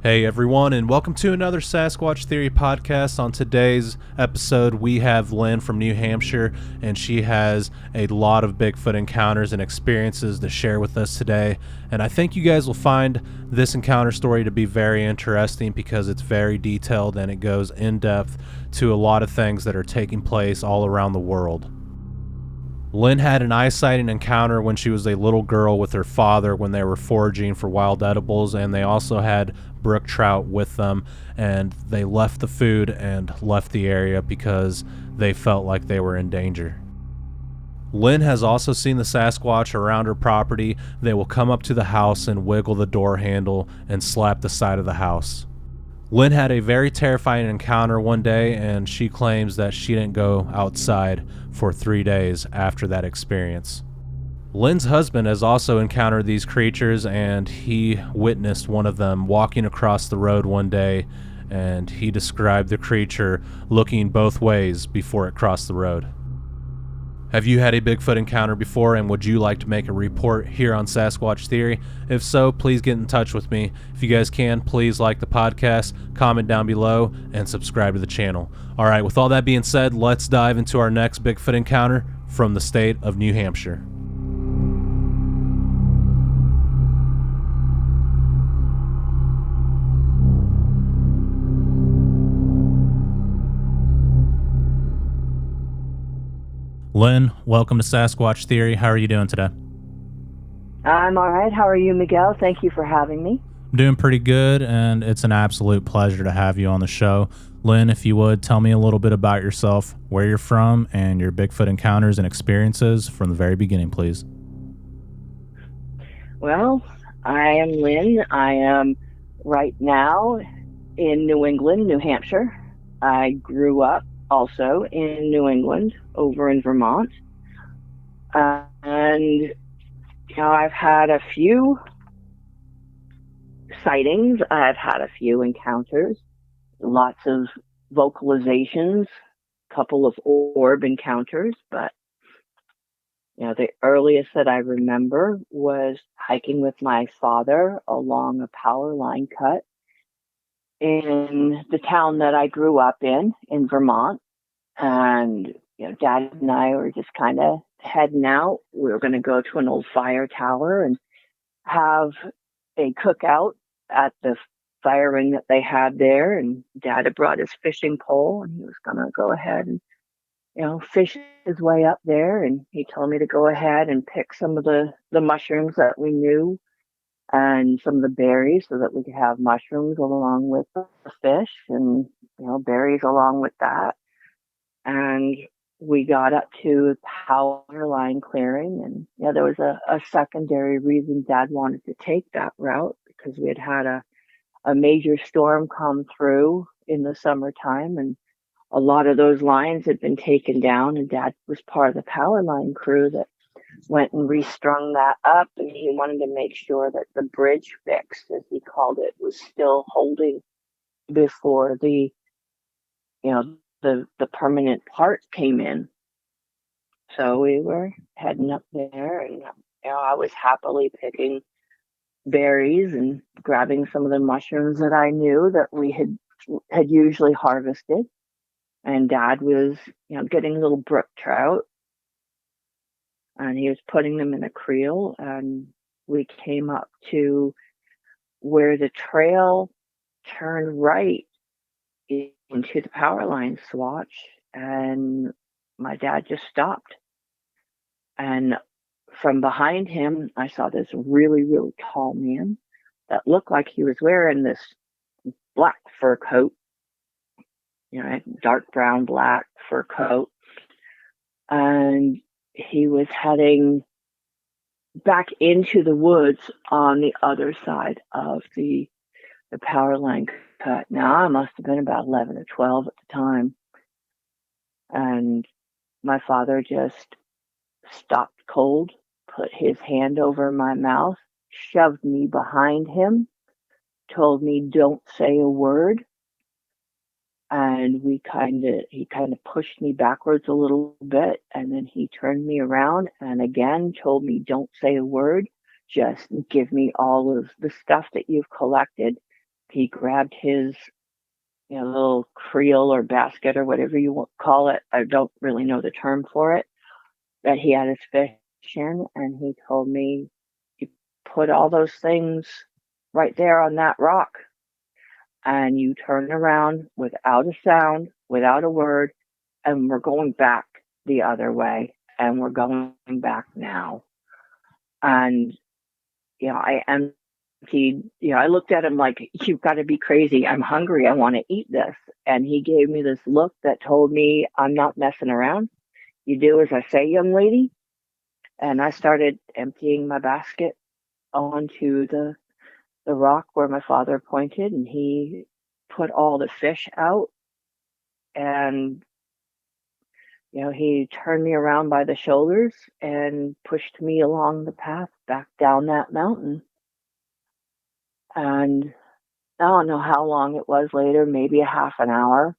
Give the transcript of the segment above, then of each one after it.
Hey everyone, and welcome to another Sasquatch Theory podcast. On today's episode, we have Lynn from New Hampshire, and she has a lot of Bigfoot encounters and experiences to share with us today. And I think you guys will find this encounter story to be very interesting because it's very detailed and it goes in depth to a lot of things that are taking place all around the world. Lynn had an eye-sighting encounter when she was a little girl with her father when they were foraging for wild edibles, and they also had brook trout with them, and they left the food and left the area because they felt like they were in danger. Lynn has also seen the Sasquatch around her property. They will come up to the house and wiggle the door handle and slap the side of the house. Lynn had a very terrifying encounter one day, and she claims that she didn't go outside for 3 days after that experience. Lynn's husband has also encountered these creatures, and he witnessed one of them walking across the road one day, and he described the creature looking both ways before it crossed the road. Have you had a Bigfoot encounter before, and would you like to make a report here on Sasquatch Theory? If so, please get in touch with me. If you guys can, please like the podcast, comment down below, and subscribe to the channel. All right, with all that being said, let's dive into our next Bigfoot encounter from the state of New Hampshire. Lynn, welcome to Sasquatch Theory. How are you doing today? I'm all right. How are you, Miguel? Thank you for having me. I'm doing pretty good, and it's an absolute pleasure to have you on the show. Lynn, if you would, tell me a little bit about yourself, where you're from, and your Bigfoot encounters and experiences from the very beginning, please. Well, I am Lynn. I am right now in New England, New Hampshire. I grew up also in New England, over in Vermont. And, I've had a few sightings. I've had a few encounters, lots of vocalizations, a couple of orb encounters. But, the earliest that I remember was hiking with my father along a power line cut in the town that I grew up in Vermont. And, Dad and I were just kind of heading out. We were going to go to an old fire tower and have a cookout at the fire ring that they had there. And Dad had brought his fishing pole, and he was going to go ahead and, fish his way up there. And he told me to go ahead and pick some of the mushrooms that we knew and some of the berries so that we could have mushrooms along with the fish and, berries along with that. And we got up to the power line clearing, and there was a secondary reason Dad wanted to take that route, because we had a major storm come through in the summertime, and a lot of those lines had been taken down, and Dad was part of the power line crew that went and restrung that up, and he wanted to make sure that the bridge fix, as he called it, was still holding before the permanent part came in. So we were heading up there, and I was happily picking berries and grabbing some of the mushrooms that I knew that we had usually harvested. And Dad was, getting little brook trout, and he was putting them in a creel. And we came up to where the trail turned right into the power line swatch, and my dad just stopped. And from behind him, I saw this really, really tall man that looked like he was wearing this black fur coat, dark brown, black fur coat. And he was heading back into the woods on the other side of the power line cut. Now, I must have been about 11 or 12 at the time. And my father just stopped cold, put his hand over my mouth, shoved me behind him, told me, "Don't say a word." And he kind of pushed me backwards a little bit, and then he turned me around and again told me, "Don't say a word. Just give me all of the stuff that you've collected, he grabbed his, little creel or basket or whatever you call it. I don't really know the term for it, that he had his fish in, and he told me, you put all those things right there on that rock, and you turn around without a sound, without a word, and we're going back the other way, and we're going back now. And, I emptied, I looked at him like, you've got to be crazy. I'm hungry. I want to eat this. And he gave me this look that told me, I'm not messing around. You do as I say, young lady. And I started emptying my basket onto the rock where my father pointed, and he put all the fish out. And he turned me around by the shoulders and pushed me along the path back down that mountain. And I don't know how long it was later, maybe a half an hour.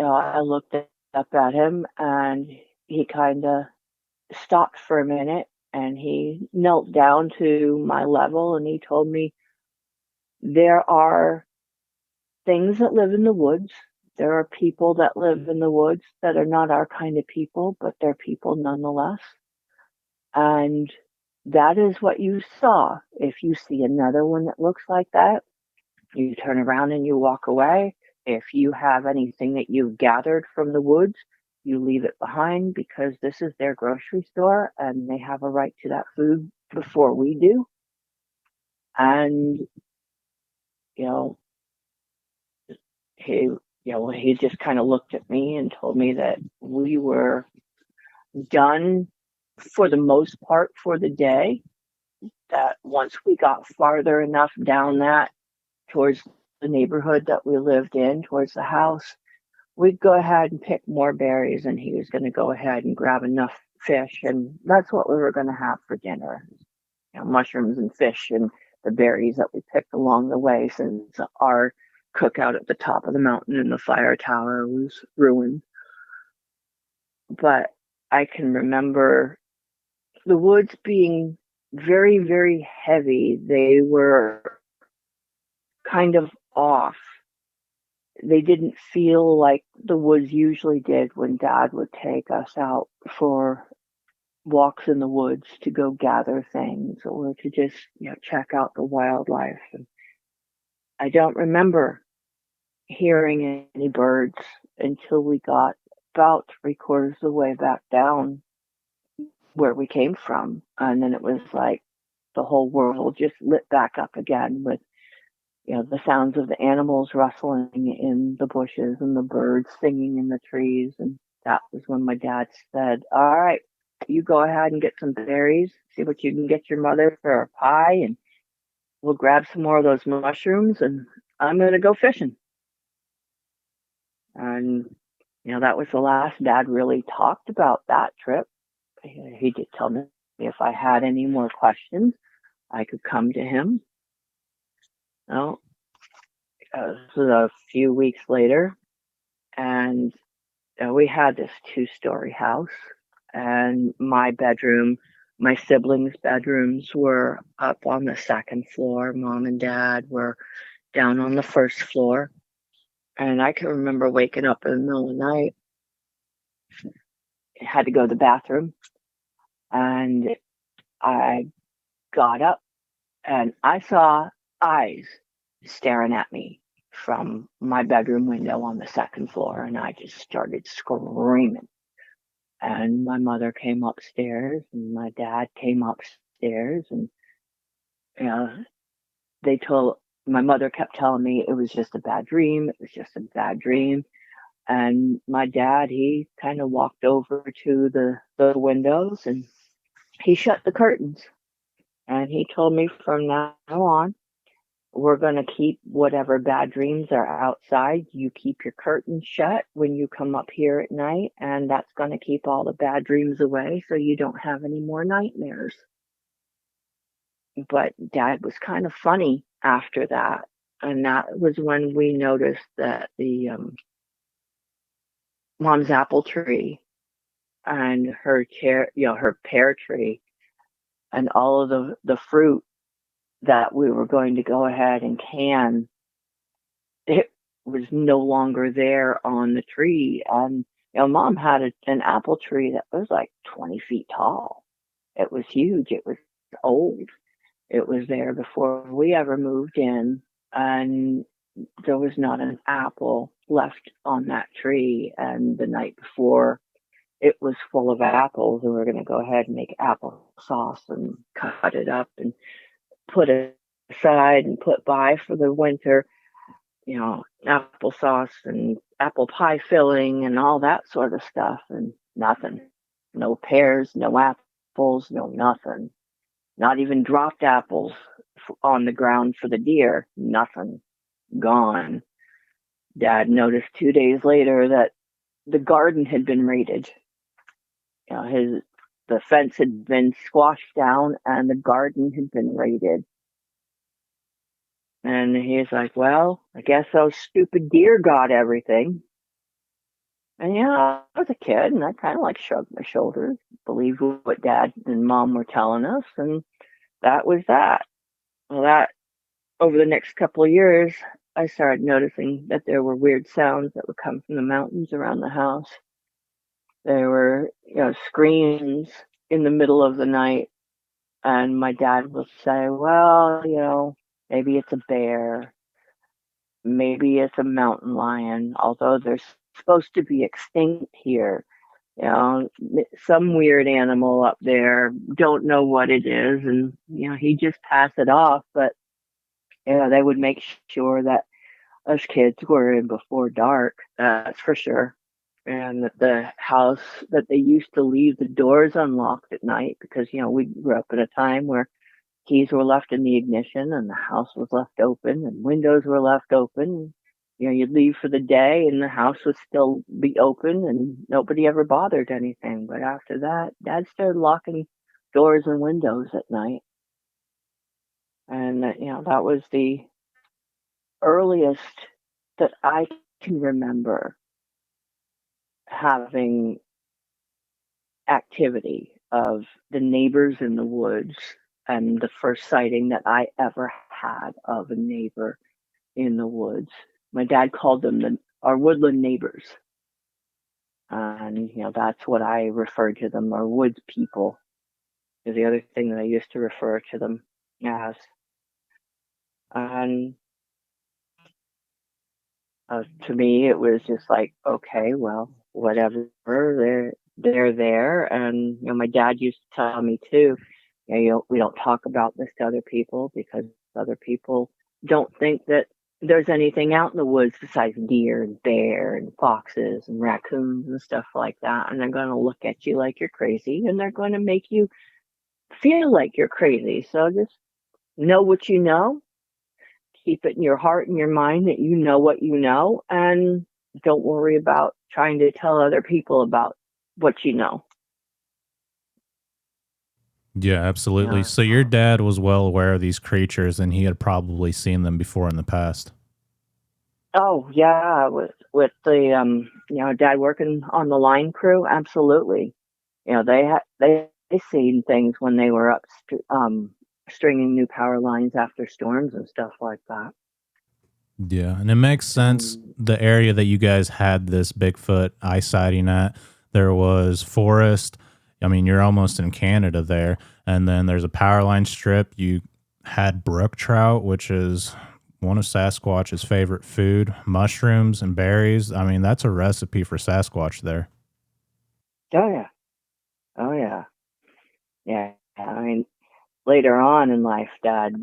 I looked up at him, and he kind of stopped for a minute, and he knelt down to my level, and he told me, there are things that live in the woods. There are people that live in the woods that are not our kind of people, but they're people nonetheless. And that is what you saw. If you see another one that looks like that, you turn around and you walk away. If you have anything that you've gathered from the woods, you leave it behind, because this is their grocery store and they have a right to that food before we do. And, he just kind of looked at me and told me that we were done for the most part for the day. That once we got farther enough down that towards the neighborhood that we lived in, towards the house, we'd go ahead and pick more berries, and he was going to go ahead and grab enough fish, and that's what we were going to have for dinner. Mushrooms and fish and the berries that we picked along the way, since our cookout at the top of the mountain in the fire tower was ruined. But I can remember the woods being very, very heavy. They were kind of off. They didn't feel like the woods usually did when Dad would take us out for walks in the woods to go gather things, or to just, check out the wildlife. And I don't remember hearing any birds until we got about 3/4 of the way back down where we came from. And then it was like the whole world just lit back up again with, the sounds of the animals rustling in the bushes and the birds singing in the trees. And that was when my dad said, all right, you go ahead and get some berries, see what you can get your mother for a pie, and we'll grab some more of those mushrooms, and I'm going to go fishing. And, that was the last Dad really talked about that trip. He did tell me if I had any more questions, I could come to him. Well, this was a few weeks later, and we had this 2-story house, and my siblings' bedrooms were up on the second floor. Mom and Dad were down on the first floor. And I can remember waking up in the middle of the night. I had to go to the bathroom, and I got up, and I saw eyes staring at me from my bedroom window on the second floor, and I just started screaming. And my mother came upstairs, and my dad came upstairs, and my mother kept telling me it was just a bad dream. It was just a bad dream. And my dad, he kind of walked over to the windows, and he shut the curtains. And he told me, from now on, we're going to keep whatever bad dreams are outside. You keep your curtains shut when you come up here at night, and that's going to keep all the bad dreams away, so you don't have any more nightmares. But Dad was kind of funny after that. And that was when we noticed that the Mom's apple tree and her pear tree and all of the fruit that we were going to go ahead and can, it was no longer there on the tree. And, Mom had an apple tree that was like 20 feet tall. It was huge. It was old. It was there before we ever moved in. And there was not an apple left on that tree. And the night before, it was full of apples, and we were going to go ahead and make applesauce and cut it up and put it aside and put by for the winter, applesauce and apple pie filling and all that sort of stuff. And nothing. No pears, no apples, no nothing. Not even dropped apples on the ground for the deer. Nothing. Gone. Dad noticed 2 days later that the garden had been raided. The fence had been squashed down and the garden had been raided. And he's like, well, I guess those stupid deer got everything. And I was a kid and I kind of like shrugged my shoulders, believed what Dad and Mom were telling us, and that was that. Well, that over the next couple of years, I started noticing that there were weird sounds that would come from the mountains around the house. There were, screams in the middle of the night, and my dad would say, well, maybe it's a bear, maybe it's a mountain lion, although they're supposed to be extinct here. Some weird animal up there, don't know what it is, and he'd just pass it off. But they would make sure that us kids were in before dark, that's for sure. And that the house, that they used to leave the doors unlocked at night because, we grew up at a time where keys were left in the ignition and the house was left open and windows were left open. You'd leave for the day and the house would still be open and nobody ever bothered anything. But after that, Dad started locking doors and windows at night. And, that was the earliest that I can remember having activity of the neighbors in the woods, and the first sighting that I ever had of a neighbor in the woods. My dad called them our woodland neighbors. And, that's what I referred to them, our woods people, is the other thing that I used to refer to them as. And to me, it was just like, okay, well, whatever, they're there. And, my dad used to tell me too, we don't talk about this to other people because other people don't think that there's anything out in the woods besides deer and bear and foxes and raccoons and stuff like that. And they're going to look at you like you're crazy and they're going to make you feel like you're crazy. So just know what you know. Keep it in your heart and your mind that you know what you know, and don't worry about trying to tell other people about what you know. Yeah, absolutely. So your dad was well aware of these creatures and he had probably seen them before in the past. Oh yeah, with the Dad working on the line crew, absolutely. They seen things when they were up stringing new power lines after storms and stuff like that. Yeah, and it makes sense. The area that you guys had this Bigfoot eye sighting at, there was forest. I mean, you're almost in Canada there. And then there's a power line strip. You had brook trout, which is one of Sasquatch's favorite food, mushrooms and berries. I mean, that's a recipe for Sasquatch there. Oh yeah. Oh yeah. Yeah. I mean, later on in life, Dad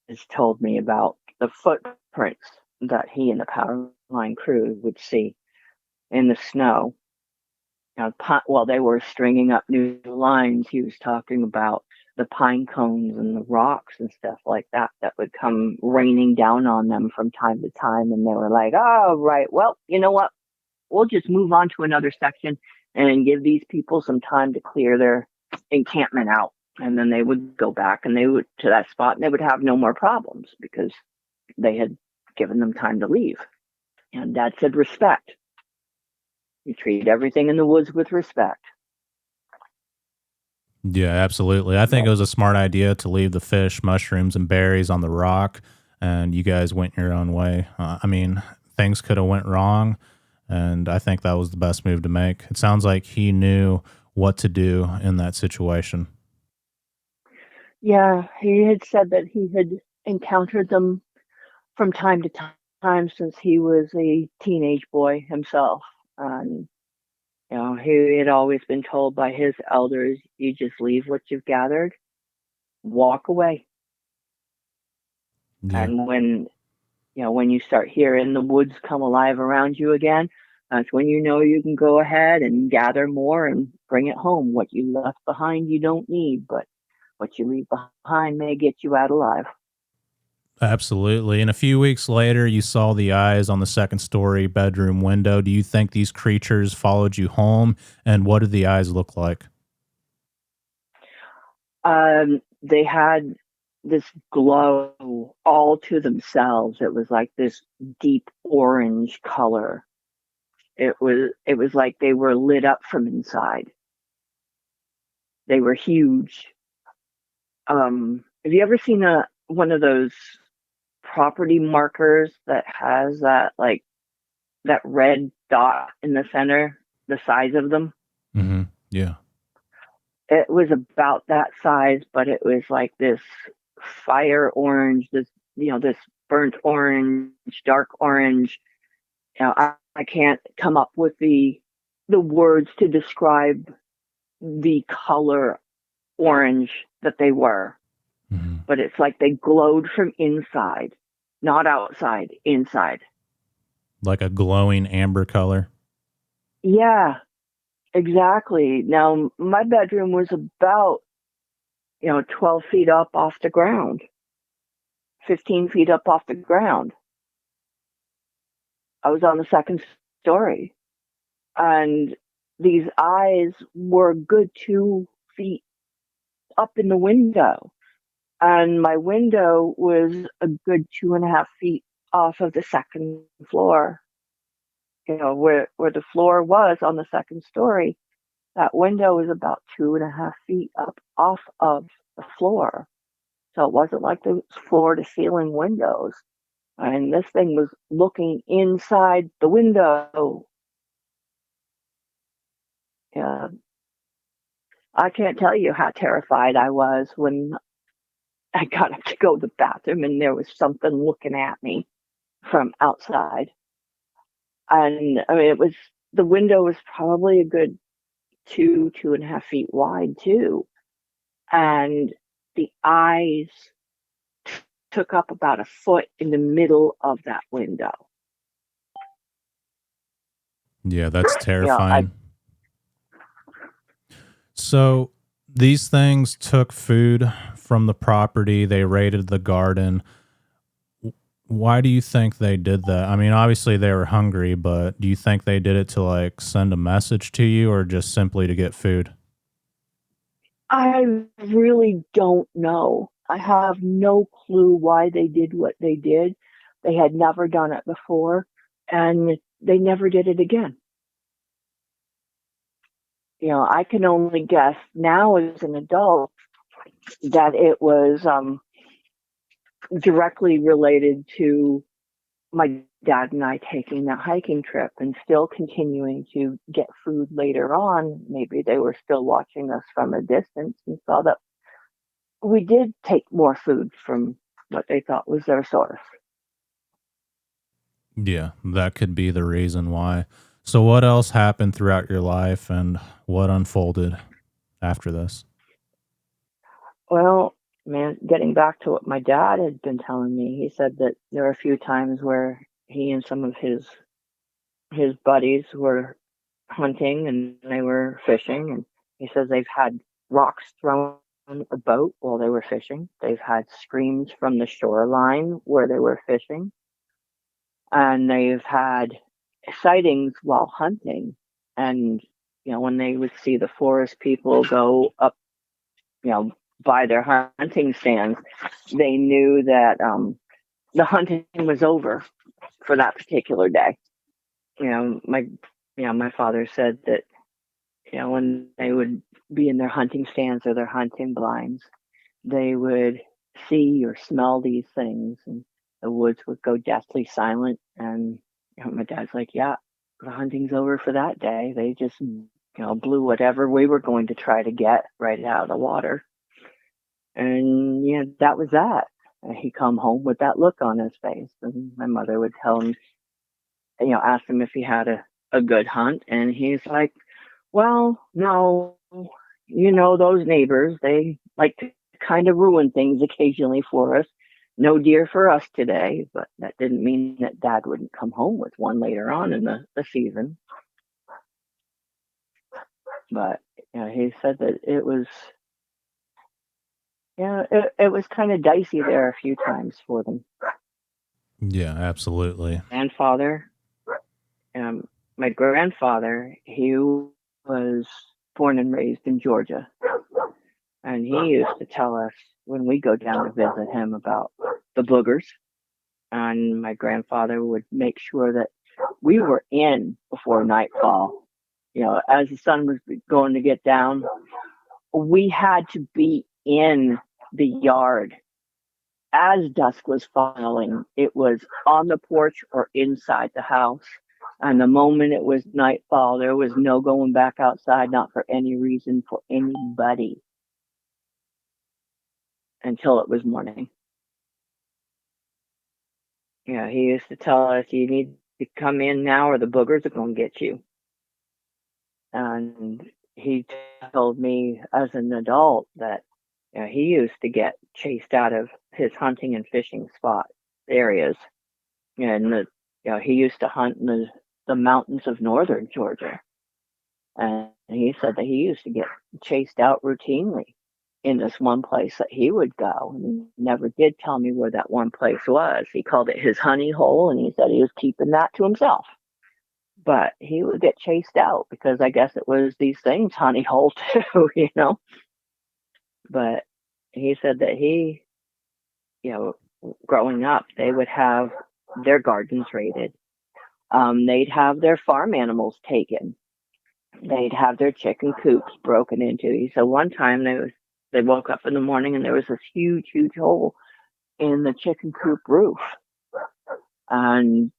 has told me about the footprints that he and the power line crew would see in the snow. While they were stringing up new lines, he was talking about the pine cones and the rocks and stuff like that would come raining down on them from time to time. And they were like, oh, right, well, you know what? We'll just move on to another section and give these people some time to clear their encampment out. And then they would go back and they would to that spot and they would have no more problems because they had given them time to leave. And Dad said, respect. You treat everything in the woods with respect. Yeah, absolutely. I think it was a smart idea to leave the fish, mushrooms, and berries on the rock, and you guys went your own way. I mean, things could have went wrong, and I think that was the best move to make. It sounds like he knew what to do in that situation. Yeah, he had said that he had encountered them from time to time since he was a teenage boy himself. And, he had always been told by his elders, you just leave what you've gathered, walk away. Yeah. And when you start hearing the woods come alive around you again, that's when you know you can go ahead and gather more and bring it home. What you left behind, you don't need, but what you leave behind may get you out alive. Absolutely. And a few weeks later, you saw the eyes on the second story bedroom window. Do you think these creatures followed you home? And what did the eyes look like? They had this glow all to themselves. It was like this deep orange color. It was like they were lit up from inside. They were huge. Have you ever seen a one of those property markers that has that red dot in the center, the size of them? Hmm. Yeah. It was about that size, but it was like this fire orange, this burnt orange, dark orange. I can't come up with the words to describe the color orange that they were, Hmm. but it's like they glowed from inside, not outside, inside. Like a glowing amber color. Yeah, exactly. Now, my bedroom was about, 12 feet up off the ground, 15 feet up off the ground. I was on the second story, and these eyes were a good 2 feet up in the window. And my window was a good 2.5 feet off of the second floor. Where the floor was on the second story, that window was about 2.5 feet up off of the floor. So it wasn't like the floor to ceiling windows. And this thing was looking inside the window. Yeah, I can't tell you how terrified I was when I got up to go to the bathroom and there was something looking at me from outside. And I mean, the window was probably a good 2.5 feet wide too. And the eyes took up about a foot in the middle of that window. Yeah, that's I terrifying. So these things took food from the property, they raided the garden. Why do you think they did that? I mean, obviously they were hungry, but do you think they did it to like send a message to you or just simply to get food? I really don't know. I have no clue why they did what they did. They had never done it before, and they never did it again. I can only guess now as an adult that it was directly related to my dad and I taking that hiking trip and still continuing to get food later on. Maybe they were still watching us from a distance and saw that we did take more food from what they thought was their source. Yeah, that could be the reason why. So what else happened throughout your life and what unfolded after this? Well, man, getting back to what my dad had been telling me, he said that there were a few times where he and some of his buddies were hunting and they were fishing, and he says they've had rocks thrown at the boat while they were fishing. They've had screams from the shoreline where they were fishing, and they've had sightings while hunting. And when they would see the forest people go up, you know, by their hunting stands, they knew that the hunting was over for that particular day. My father said that when they would be in their hunting stands or their hunting blinds, they would see or smell these things, and the woods would go deathly silent. And my dad's like, yeah, the hunting's over for that day. They just, blew whatever we were going to try to get right out of the water. And, that was that. And he'd come home with that look on his face. And my mother would tell him, ask him if he had a good hunt. And he's like, well, no, those neighbors, they like to kind of ruin things occasionally for us. No deer for us today, but that didn't mean that Dad wouldn't come home with one later on in the season. But he said that it was, it was kind of dicey there a few times for them. Yeah, absolutely. My grandfather, he was born and raised in Georgia. And he used to tell us when we go down to visit him about the boogers. And my grandfather would make sure that we were in before nightfall. As the sun was going to get down, we had to be in the yard. As dusk was falling, it was on the porch or inside the house. And the moment it was nightfall, there was no going back outside, not for any reason for anybody, until it was morning. He used to tell us, you need to come in now or the boogers are going to get you. And he told me as an adult that he used to get chased out of his hunting and fishing spot areas. And he used to hunt in the mountains of northern Georgia. And he said that he used to get chased out routinely in this one place that he would go. And he never did tell me where that one place was. He called it his honey hole, and he said he was keeping that to himself. But he would get chased out because I guess it was these things honey hole too, But he said that he, growing up, they would have their gardens raided. They'd have their farm animals taken. They'd have their chicken coops broken into. He said one time they woke up in the morning and there was this huge, huge hole in the chicken coop roof. And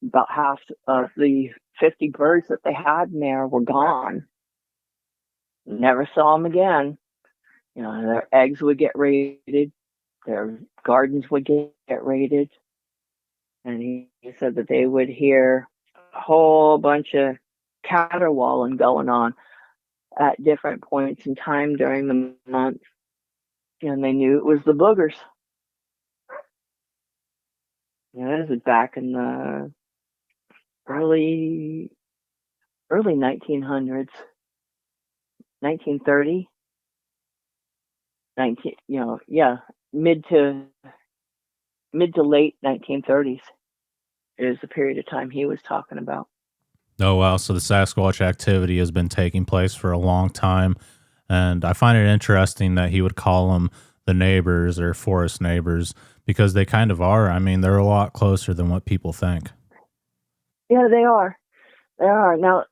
about half of the 50 birds that they had in there were gone. Never saw them again. Their eggs would get raided. Their gardens would get raided. And he said that they would hear a whole bunch of caterwauling going on at different points in time during the month. And they knew it was the boogers. This was back in the early 1900s, 1930, mid to late 1930s is the period of time he was talking about. Oh, wow. So the Sasquatch activity has been taking place for a long time. And I find it interesting that he would call them the neighbors or forest neighbors, because they kind of are. I mean, they're a lot closer than what people think. Yeah, they are. They are. Now,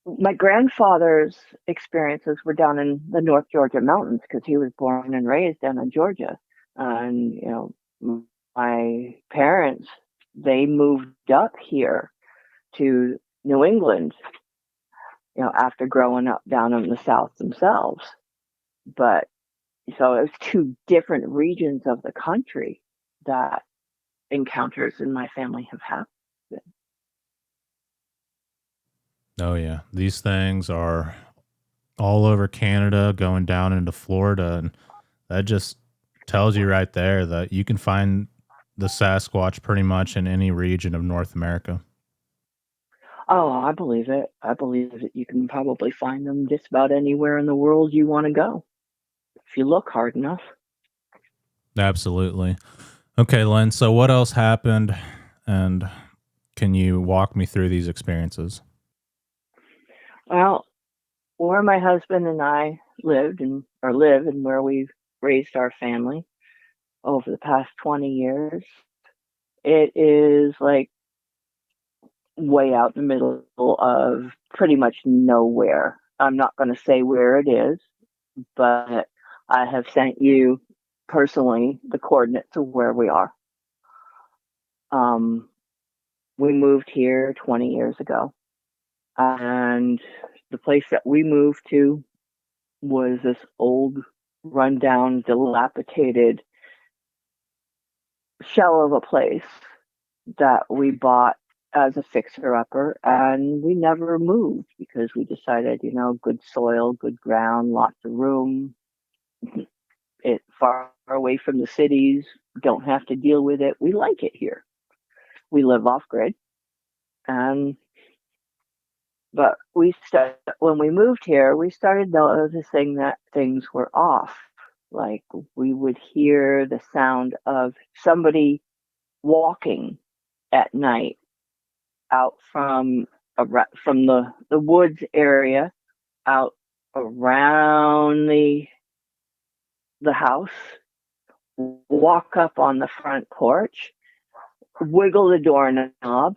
my grandfather's experiences were down in the North Georgia mountains because he was born and raised down in Georgia. And, my parents, they moved up here to New England, after growing up down in the South themselves. But so it was two different regions of the country that encounters in my family have happened. Oh, yeah. These things are all over Canada, going down into Florida. And that just tells you right there that you can find the Sasquatch pretty much in any region of North America. Oh, I believe it. I believe that you can probably find them just about anywhere in the world you want to go, if you look hard enough. Absolutely. Okay, Lynn, so what else happened, and can you walk me through these experiences? Well, where my husband and I live and where we've raised our family over the past 20 years, it is like way out in the middle of pretty much nowhere. I'm not going to say where it is, but I have sent you personally the coordinates of where we are. We moved here 20 years ago, and the place that we moved to was this old, rundown, dilapidated shell of a place that we bought as a fixer-upper, and we never moved because we decided, good soil, good ground, lots of room, it far away from the cities, don't have to deal with it. We like it here. We live off grid, and but when we moved here, we started noticing that things were off. Like we would hear the sound of somebody walking at night out from the woods area out around the house, walk up on the front porch, wiggle the doorknob,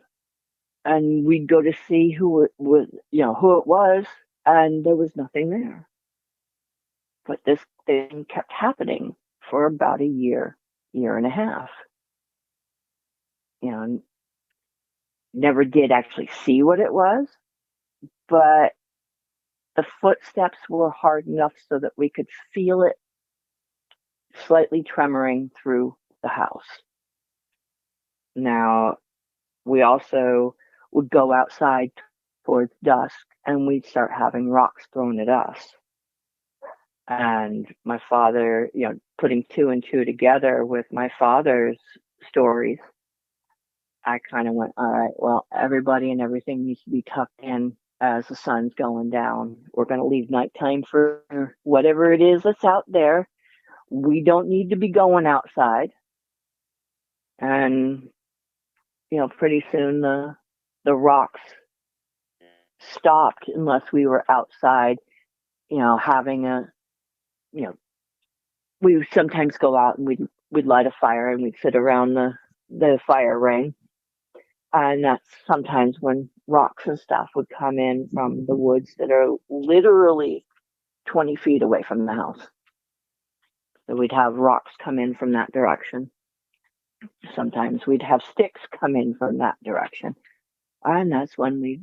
and we'd go to see who it was, and there was nothing there. But this thing kept happening for about a year and a half. Never did actually see what it was, but the footsteps were hard enough so that we could feel it slightly tremoring through the house. Now, we also would go outside towards dusk and we'd start having rocks thrown at us. And my father, putting two and two together with my father's stories, I kind of went, all right, well, everybody and everything needs to be tucked in as the sun's going down. We're going to leave nighttime for whatever it is that's out there. We don't need to be going outside. And, pretty soon the rocks stopped unless we were outside, having we would sometimes go out and we'd light a fire and we'd sit around the fire ring. And that's sometimes when rocks and stuff would come in from the woods that are literally 20 feet away from the house. So we'd have rocks come in from that direction. Sometimes we'd have sticks come in from that direction. And that's when we,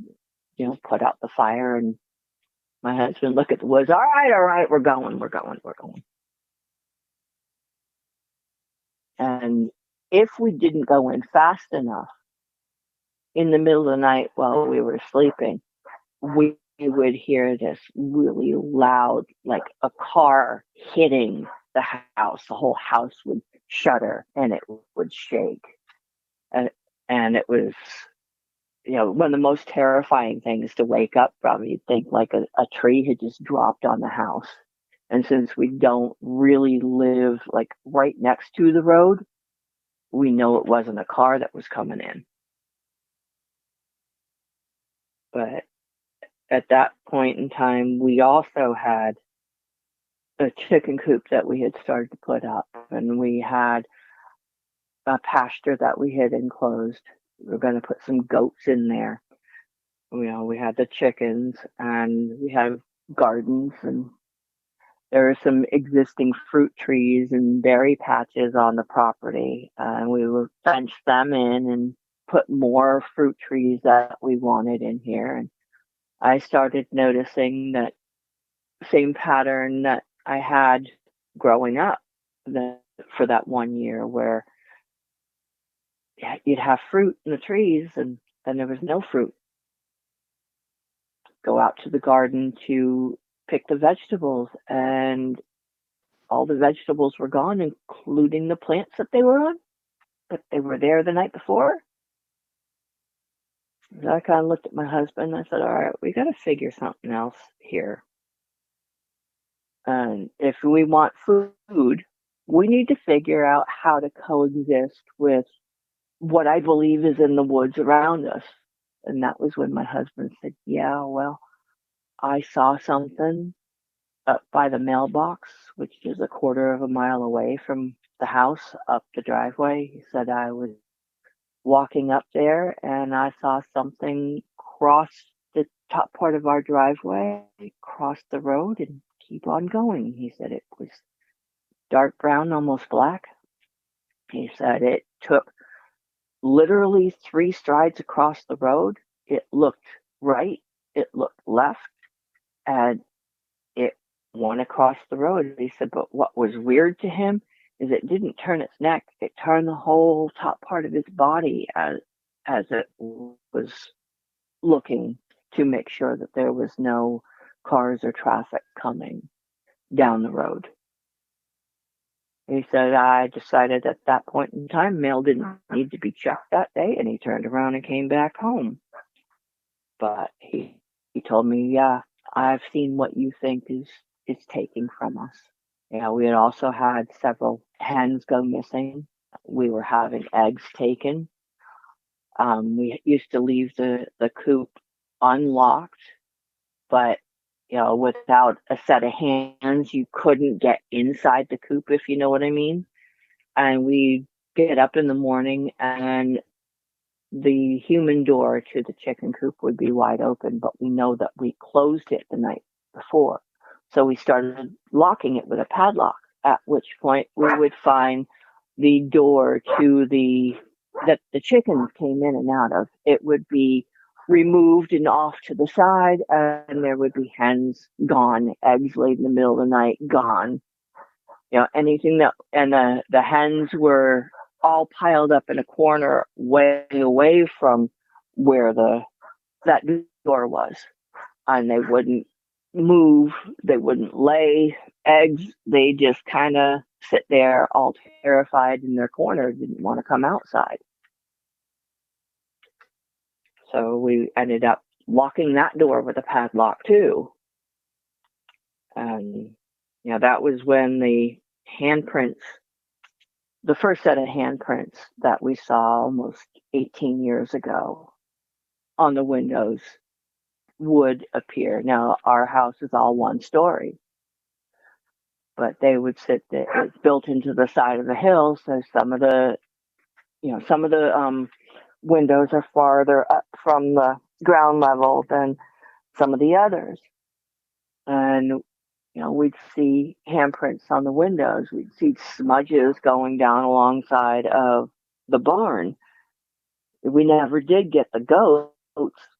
put out the fire and my husband look at the woods. All right, we're going. And if we didn't go in fast enough, in the middle of the night while we were sleeping, we would hear this really loud, like a car hitting the house. The whole house would shudder and it would shake. And it was, one of the most terrifying things to wake up from. You'd think like a tree had just dropped on the house. And since we don't really live like right next to the road, we know it wasn't a car that was coming in. But at that point in time, we also had a chicken coop that we had started to put up, and we had a pasture that we had enclosed. We were going to put some goats in there. We had the chickens, and we had gardens, and there were some existing fruit trees and berry patches on the property, and we would fence them in and put more fruit trees that we wanted in here. And I started noticing that same pattern that I had growing up for that 1 year, where you'd have fruit in the trees and then there was no fruit. Go out to the garden to pick the vegetables and all the vegetables were gone, including the plants that they were on, but they were there the night before. So I kind of looked at my husband and I said, all right, we got to figure something else here. And if we want food, we need to figure out how to coexist with what I believe is in the woods around us. And that was when my husband said, yeah, well, I saw something up by the mailbox, which is a quarter of a mile away from the house up the driveway. He said I was walking up there and I saw something cross the top part of our driveway, cross the road, and keep on going. He said it was dark brown, almost black. He said it took literally 3 strides across the road. It looked right, it looked left, and it went across the road. He said, but what was weird to him is it didn't turn its neck. It turned the whole top part of its body as it was looking to make sure that there was no cars or traffic coming down the road. He said, I decided at that point in time, mail didn't need to be checked that day, and he turned around and came back home. But he told me, yeah, I've seen what you think is taking from us. We had also had several hens go missing. We were having eggs taken. We used to leave the coop unlocked, but without a set of hands, you couldn't get inside the coop, if you know what I mean. And we get up in the morning and the human door to the chicken coop would be wide open, but we know that we closed it the night before. So we started locking it with a padlock, at which point we would find the door to that the chickens came in and out of. It would be removed and off to the side, and there would be hens gone, eggs laid in the middle of the night gone. Anything that, and the hens were all piled up in a corner way away from where that door was, and they wouldn't move, they wouldn't lay eggs, they just kind of sit there all terrified in their corner, didn't want to come outside. So we ended up locking that door with a padlock too. And that was when the handprints, the first set of handprints that we saw almost 18 years ago on the windows would appear. Now, our house is all one story, but they would sit there. It's built into the side of the hill, so some of the windows are farther up from the ground level than some of the others. And we'd see handprints on the windows. We'd see smudges going down alongside of the barn. We never did get the goats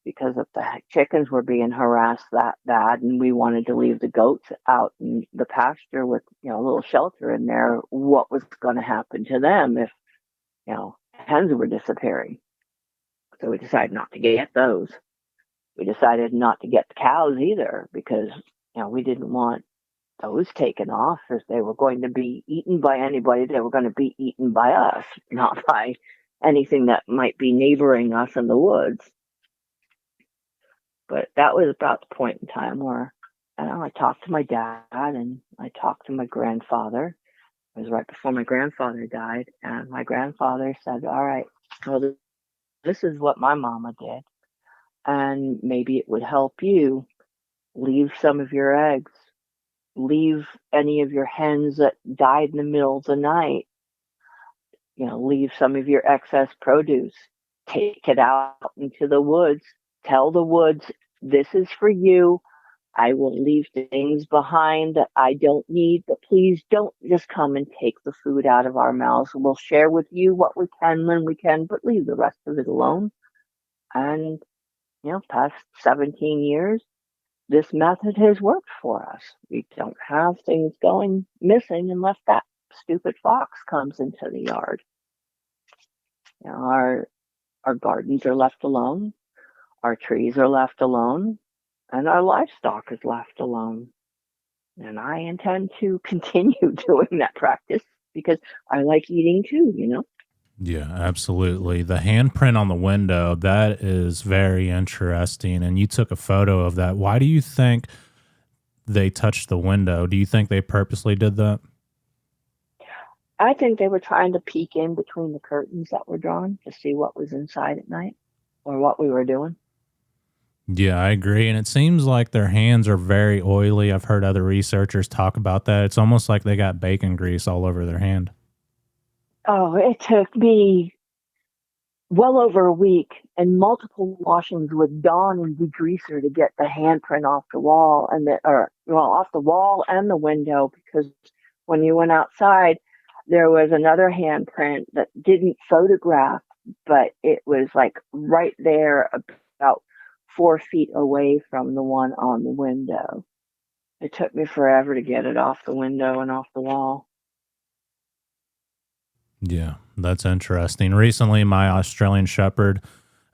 because of the chickens were being harassed that bad, and we wanted to leave the goats out in the pasture with a little shelter in there. What was going to happen to them if hens were disappearing? So we decided not to get those. We decided not to get the cows either because we didn't want those taken off. If they were going to be eaten by anybody, they were going to be eaten by us, not by anything that might be neighboring us in the woods. But that was about the point in time where I talked to my dad and I talked to my grandfather. It was right before my grandfather died, and my grandfather said, all right, well, this is what my mama did, and maybe it would help you. Leave some of your eggs. Leave any of your hens that died in the middle of the night. Leave some of your excess produce. Take it out into the woods. Tell the woods, this is for you. I will leave things behind that I don't need, but please don't just come and take the food out of our mouths. We'll share with you what we can when we can, but leave the rest of it alone. And, past 17 years, this method has worked for us. We don't have things going missing unless that stupid fox comes into the yard. Our gardens are left alone. Our trees are left alone. And our livestock is left alone. And I intend to continue doing that practice because I like eating too, Yeah, absolutely. The handprint on the window, that is very interesting. And you took a photo of that. Why do you think they touched the window? Do you think they purposely did that? I think they were trying to peek in between the curtains that were drawn to see what was inside at night or what we were doing. Yeah, I agree. And it seems like their hands are very oily. I've heard other researchers talk about that. It's almost like they got bacon grease all over their hand. Oh, it took me well over a week, and multiple washings with Dawn and degreaser to get the handprint off the wall off the wall and the window, because when you went outside, there was another handprint that didn't photograph, but it was like right there about 4 feet away from the one on the window. It took me forever to get it off the window and off the wall. Yeah, that's interesting. Recently, my Australian Shepherd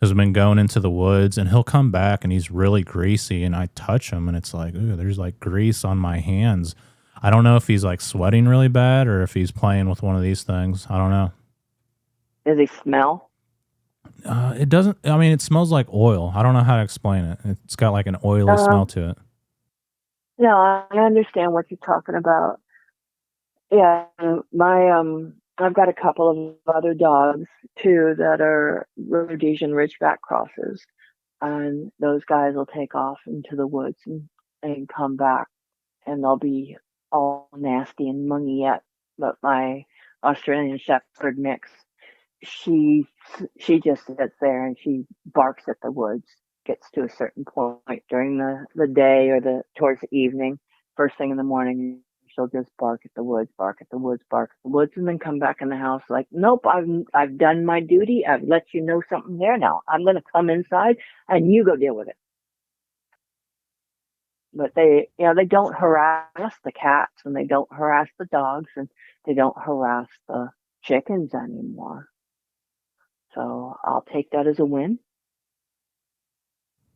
has been going into the woods and he'll come back and he's really greasy. And I touch him and it's like, ooh, there's like grease on my hands. I don't know if he's like sweating really bad or if he's playing with one of these things. I don't know. Does he smell? It doesn't, I mean, it smells like oil. I don't know how to explain it. It's got like an oily smell Um, to it. no, I understand what you're talking about. Yeah, I've got a couple of other dogs too that are Rhodesian Ridgeback crosses, and those guys will take off into the woods and come back, and they'll be all nasty and mungy yet. But my Australian Shepherd mix, she she just sits there and she barks at the woods. Gets to a certain point during the day or the towards the evening, first thing in the morning, she'll just bark at the woods, bark at the woods, bark at the woods, and then come back in the house like, nope, I've done my duty. I've let you know something there. Now I'm going to come inside and you go deal with it. But they don't harass the cats and they don't harass the dogs and they don't harass the chickens anymore. So I'll take that as a win.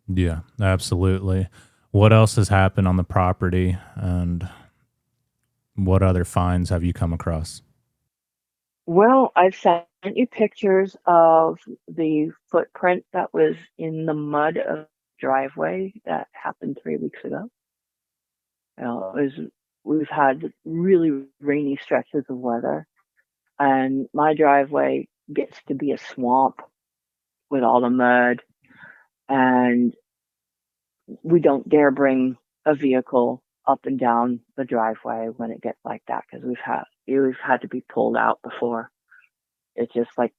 Yeah, absolutely. What else has happened on the property and what other finds have you come across? Well, I've sent you pictures of the footprint that was in the mud of the driveway that happened 3 weeks ago. We've had really rainy stretches of weather, and my driveway gets to be a swamp with all the mud, and we don't dare bring a vehicle up and down the driveway when it gets like that because we've had to be pulled out before. It just like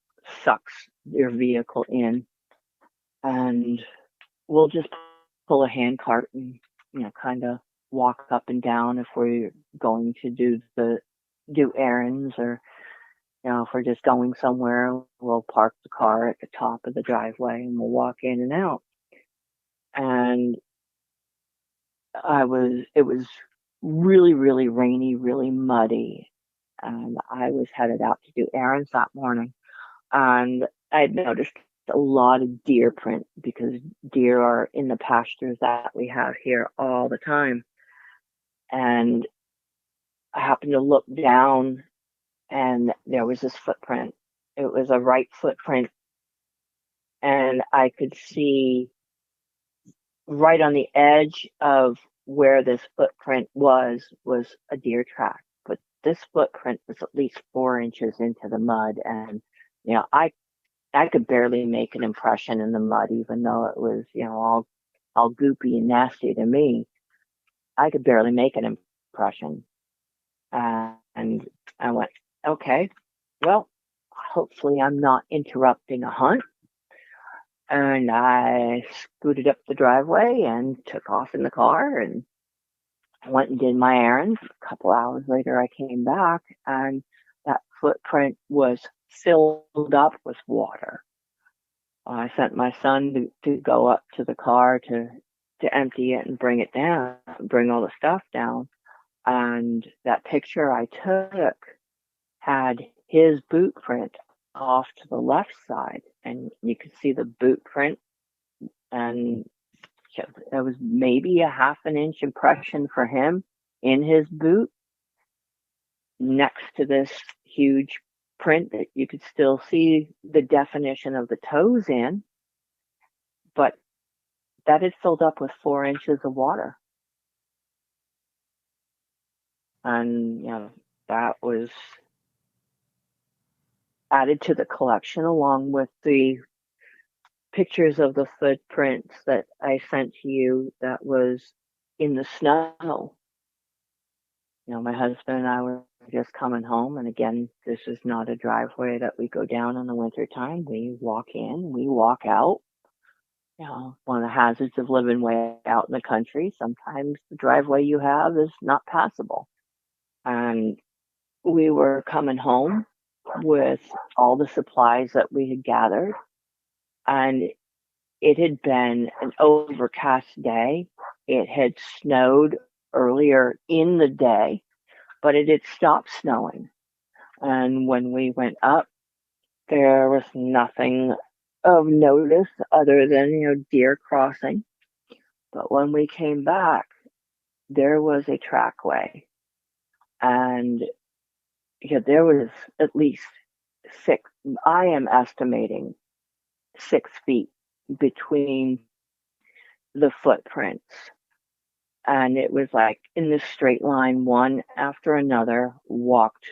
sucks your vehicle in, and we'll just pull a hand cart and kind of walk up and down if we're going to do errands, or if we're just going somewhere, we'll park the car at the top of the driveway and we'll walk in and out. And it was really, really rainy, really muddy, and I was headed out to do errands that morning, and I noticed a lot of deer print because deer are in the pastures that we have here all the time. And I happened to look down and there was this footprint. It was a right footprint, and I could see right on the edge of where this footprint was a deer track. But this footprint was at least 4 inches into the mud, and I could barely make an impression in the mud, even though it was all goopy and nasty to me. I could barely make an impression, and I went, okay, well, hopefully I'm not interrupting a hunt. And I scooted up the driveway and took off in the car and went and did my errands. A couple hours later, I came back and that footprint was filled up with water. I sent my son to go up to the car to empty it and bring it down, bring all the stuff down. And that picture I took had his boot print off to the left side, and you could see the boot print, and there was maybe a half an inch impression for him in his boot next to this huge print that you could still see the definition of the toes in, but that had filled up with 4 inches of water. And that was added to the collection along with the pictures of the footprints that I sent to you that was in the snow. My husband and I were just coming home. And again, this is not a driveway that we go down in the wintertime. We walk in, we walk out. One of the hazards of living way out in the country, sometimes the driveway you have is not passable. And we were coming home with all the supplies that we had gathered, and it had been an overcast day. It had snowed earlier in the day, but it had stopped snowing. And when we went up, there was nothing of notice other than, deer crossing. But when we came back, there was a trackway, and there was at least I am estimating 6 feet between the footprints. And it was like in this straight line, one after another, walked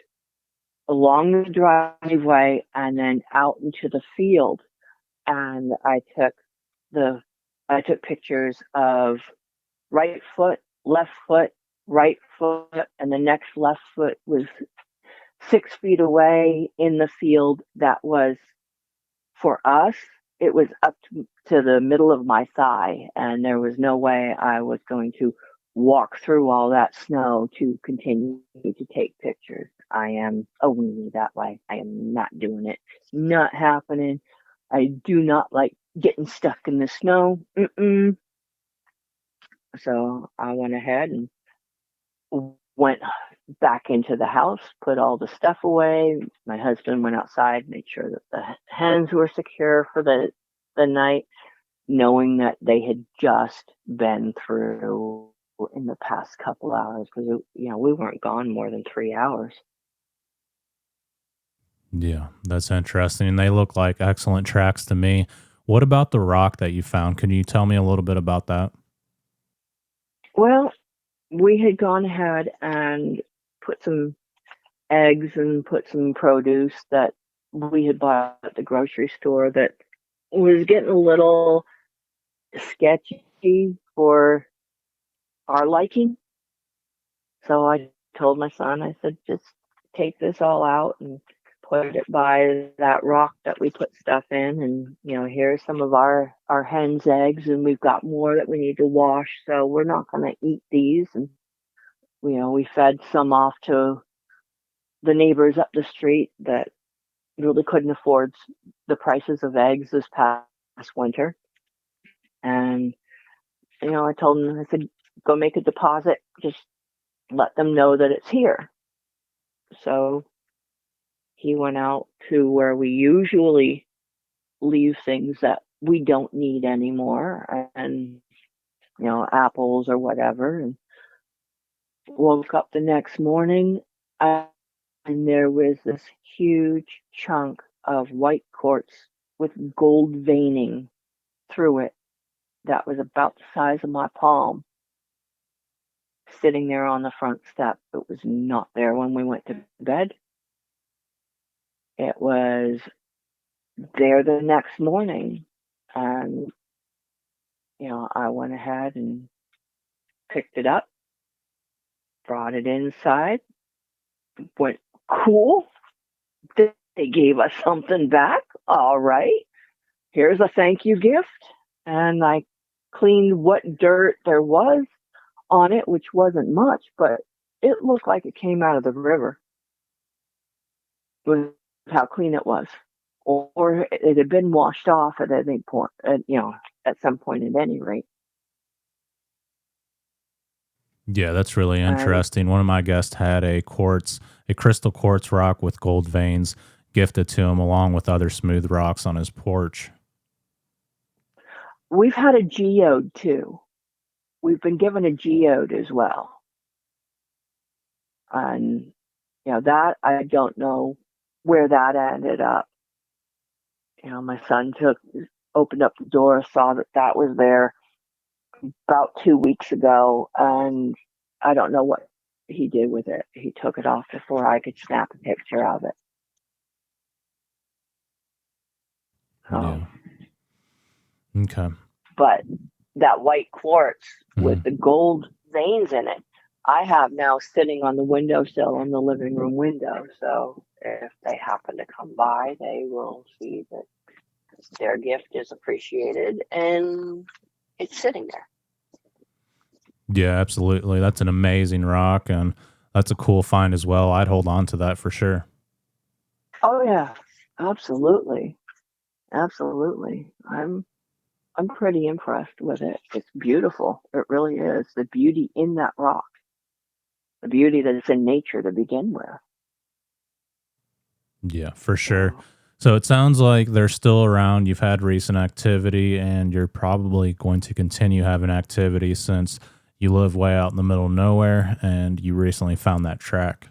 along the driveway and then out into the field. And I took pictures of right foot, left foot, right foot, and the next left foot was 6 feet away in the field. That was, for us, it was up to the middle of my thigh, and there was no way I was going to walk through all that snow to continue to take pictures. I am a weenie that way. I am not doing it. Not happening. I do not like getting stuck in the snow. So I went ahead and went back into the house, put all the stuff away. My husband went outside, made sure that the hens were secure for the night, knowing that they had just been through in the past couple hours, because we weren't gone more than 3 hours. Yeah, that's interesting. And they look like excellent tracks to me. What about the rock that you found? Can you tell me a little bit about that? Well, we had gone ahead and put some eggs and put some produce that we had bought at the grocery store that was getting a little sketchy for our liking. So I told my son, I said, just take this all out and put it by that rock that we put stuff in. And, here's some of our hen's eggs, and we've got more that we need to wash. So we're not going to eat these. And, we fed some off to the neighbors up the street that really couldn't afford the prices of eggs this past winter. And, I told him, I said, go make a deposit. Just let them know that it's here. So he went out to where we usually leave things that we don't need anymore, and, apples or whatever, and woke up the next morning, and there was this huge chunk of white quartz with gold veining through it that was about the size of my palm, sitting there on the front step. It was not there when we went to bed. It was there the next morning. And, I went ahead and picked it up, brought it inside, went, cool. They gave us something back. All right. Here's a thank you gift. And I cleaned what dirt there was on it, which wasn't much, but it looked like it came out of the river with how clean it was. Or it had been washed off at any point, at some point at any rate. Yeah, that's really interesting. One of my guests had a crystal quartz rock with gold veins gifted to him along with other smooth rocks on his porch. We've had a geode too. We've been given a geode as well. And, that I don't know where that ended up. My son opened up the door, saw that was there about 2 weeks ago, and I don't know what he did with it. He took it off before I could snap a picture of it. Yeah. Okay. But that white quartz with the gold veins in it, I have now sitting on the windowsill on the living room window. So if they happen to come by, they will see that their gift is appreciated and it's sitting there. Yeah, absolutely. That's an amazing rock, and that's a cool find as well. I'd hold on to that for sure. Oh yeah, absolutely, absolutely. I'm pretty impressed with it. It's beautiful. It really is. The beauty in that rock, the beauty that it's in nature to begin with. Yeah, for sure. So, So it sounds like they're still around. You've had recent activity, and you're probably going to continue having activity since you live way out in the middle of nowhere and you recently found that track.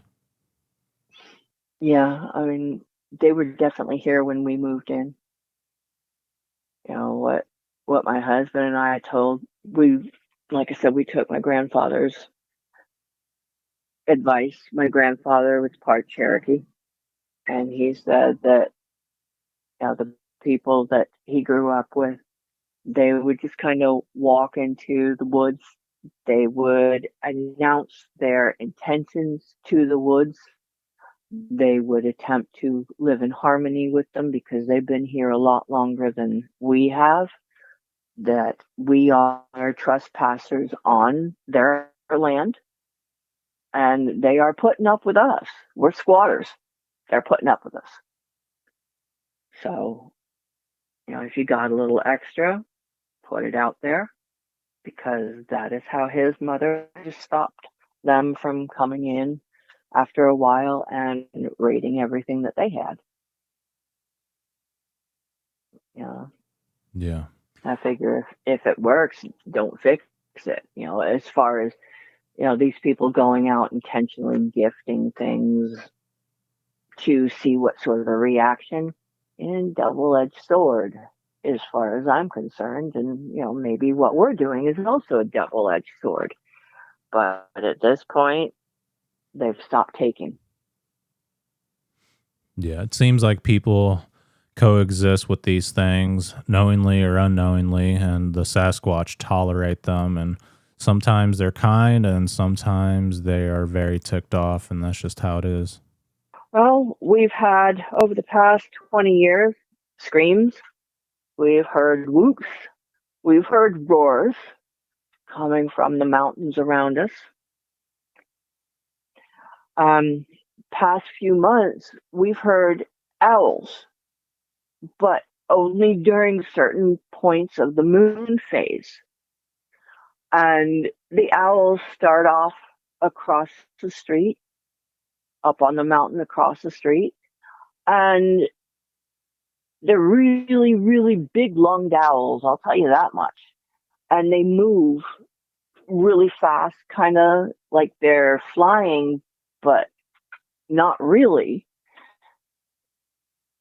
yeah, I mean, they were definitely here when we moved in. You know what my husband and I told we, like I said, we took my grandfather's advice. My grandfather was part Cherokee, and he said that the people that he grew up with, they would just kind of walk into the woods. They would announce their intentions to the woods. They would attempt to live in harmony with them because they've been here a lot longer than we have. That we are trespassers on their land and they are putting up with us. We're squatters. They're putting up with us. So, if you got a little extra, put it out there because that is how his mother just stopped them from coming in after a while and raiding everything that they had. Yeah. Yeah. I figure if it works, don't fix it. As far as, these people going out intentionally gifting things to see what sort of a reaction, and double-edged sword as far as I'm concerned. And, maybe what we're doing is also a double-edged sword. But at this point, they've stopped taking. Yeah. It seems like people coexist with these things knowingly or unknowingly, and the Sasquatch tolerate them. And sometimes they're kind, and sometimes they are very ticked off, and that's just how it is. Well, we've had over the past 20 years screams, we've heard whoops, we've heard roars coming from the mountains around us. Um, Past few months, we've heard owls, but only during certain points of the moon phase. And the owls start off across the street, up on the mountain across the street, and they're really, really big lunged owls, I'll tell you that much. And they move really fast, kind of like they're flying, but not really.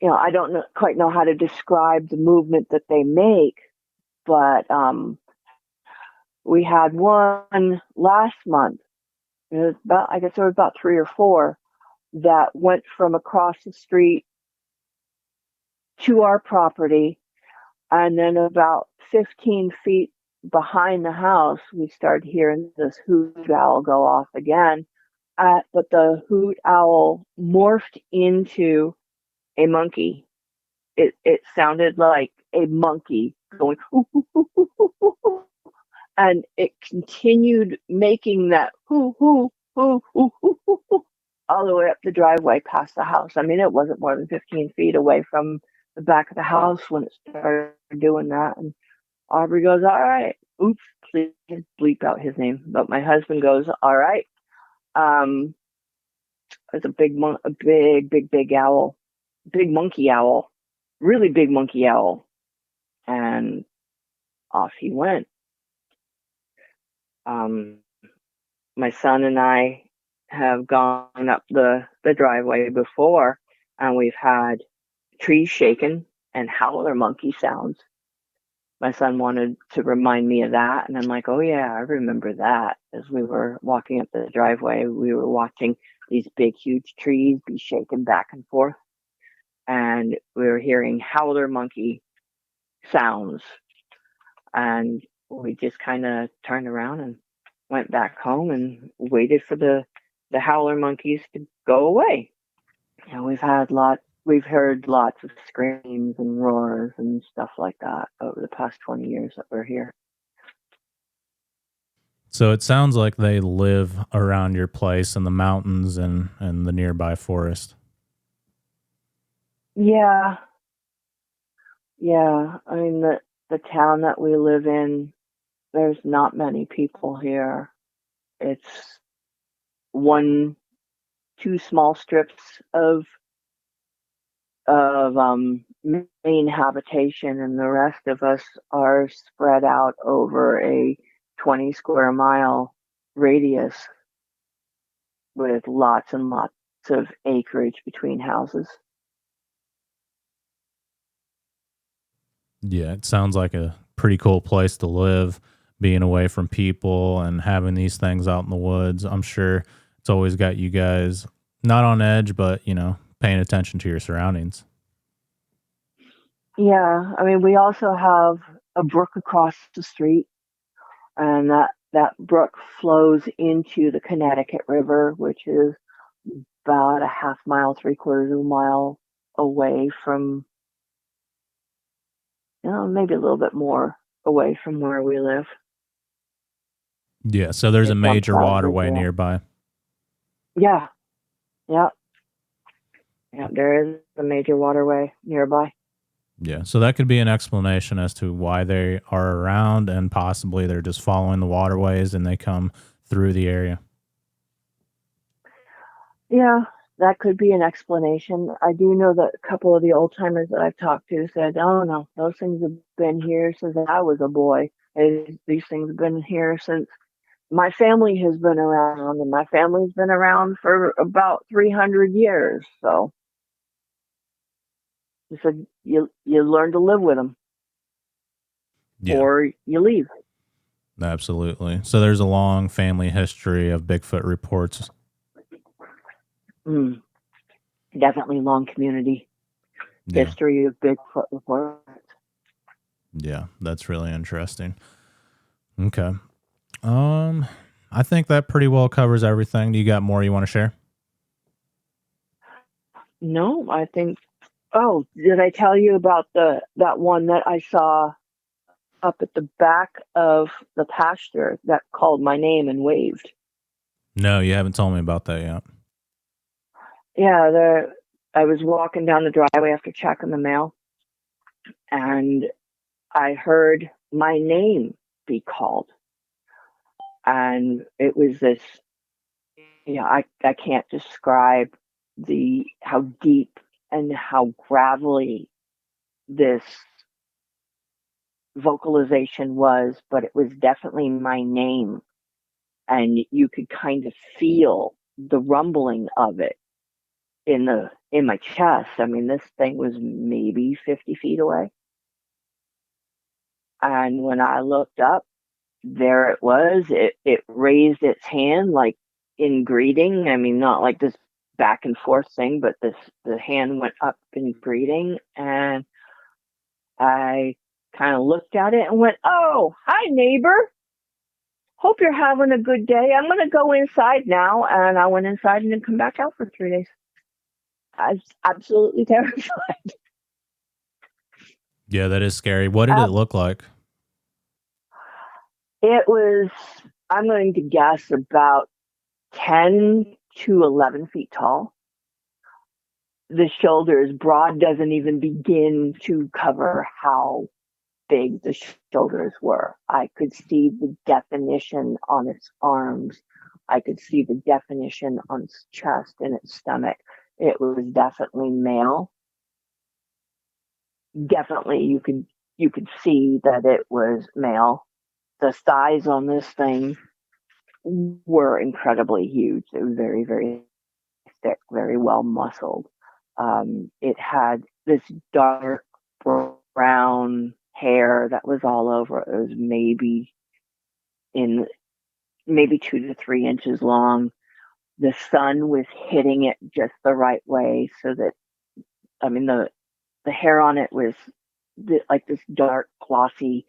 I don't quite know how to describe the movement that they make, but we had one last month. It was I guess there was about three or four that went from across the street to our property, and then about 15 feet behind the house, we started hearing this hoot owl go off again. But the hoot owl morphed into a monkey. It sounded like a monkey going, ooh, ooh, ooh, ooh, ooh, ooh, ooh. And it continued making that hoo hoo hoo hoo hoo hoo hoo all the way up the driveway past the house. I mean, it wasn't more than 15 feet away from the back of the house when it started doing that. And Aubrey goes, "All right, oops, please bleep out his name." But my husband goes, "All right." Um, it's a a big, big, big owl, big monkey owl, really big monkey owl, and off he went. Um, my son and I have gone up the driveway before, and we've had trees shaken and howler monkey sounds. My son wanted to remind me of that, and I'm like, "Oh yeah, I remember that." As we were walking up the driveway, we were watching these big, huge trees be shaken back and forth, and we were hearing howler monkey sounds, and we just kind of turned around and went back home and waited for the howler monkeys to go away. And we've heard lots of screams and roars and stuff like that over the past 20 years that we're here. So it sounds like they live around your place in the mountains and the nearby forest. Yeah. Yeah. I mean, the town that we live in, there's not many people here. It's two small strips of main habitation, and the rest of us are spread out over a 20 square mile radius with lots and lots of acreage between houses. Yeah, it sounds like a pretty cool place to live, being away from people and having these things out in the woods. I'm sure it's always got you guys not on edge, but, paying attention to your surroundings. Yeah, I mean, we also have a brook across the street, and that brook flows into the Connecticut River, which is about a half mile, 3/4 of a mile away from, maybe a little bit more away from where we live. Yeah, so there's a It jumps major out waterway over. nearby. Yeah, yeah, yeah. There is a major waterway nearby. Yeah, so that could be an explanation as to why they are around, and possibly they're just following the waterways and they come through the area. Yeah, that could be an explanation. I do know that a couple of the old timers that I've talked to said, "Oh no, those things have been here since I was a boy. And these things have been here since my family has been around, and my family's been around for about 300 years." So he said, "You learn to live with them, Yeah, or you leave." absolutely. So there's a long family history of Bigfoot reports. Mm, definitely long community Yeah. history of Bigfoot reports. Yeah, that's really interesting. Okay. Um, I think that pretty well covers everything. Do you got more you want to share? No, I think. Oh, did I tell you about that one that I saw up at the back of the pasture that called my name and waved? No, you haven't told me about that yet. Yeah, I was walking down the driveway after checking the mail, and I heard my name be called, and it was this. I can't describe the how deep and how gravelly this vocalization was, but it was definitely my name, and you could kind of feel the rumbling of it in my chest. I mean, this thing was maybe 50 feet away, and when I looked up, there it was. It raised its hand like in greeting. I mean, not like this back and forth thing, but the hand went up in greeting, and I kind of looked at it and went, "Oh, hi, neighbor. Hope you're having a good day. I'm going to go inside now." And I went inside and didn't come back out for 3 days. I was absolutely terrified. Yeah, that is scary. What did it look like? It was, I'm going to guess, about 10 to 11 feet tall. The shoulders, broad doesn't even begin to cover how big the shoulders were. I could see the definition on its arms. I could see the definition on its chest and its stomach. It was definitely male. Definitely, you could see that it was male. The thighs on this thing were incredibly huge. It was very, very thick, very well muscled. It had this dark brown hair that was all over. It was maybe 2 to 3 inches long. The sun was hitting it just the right way, so that, I mean, the hair on it was like this dark glossy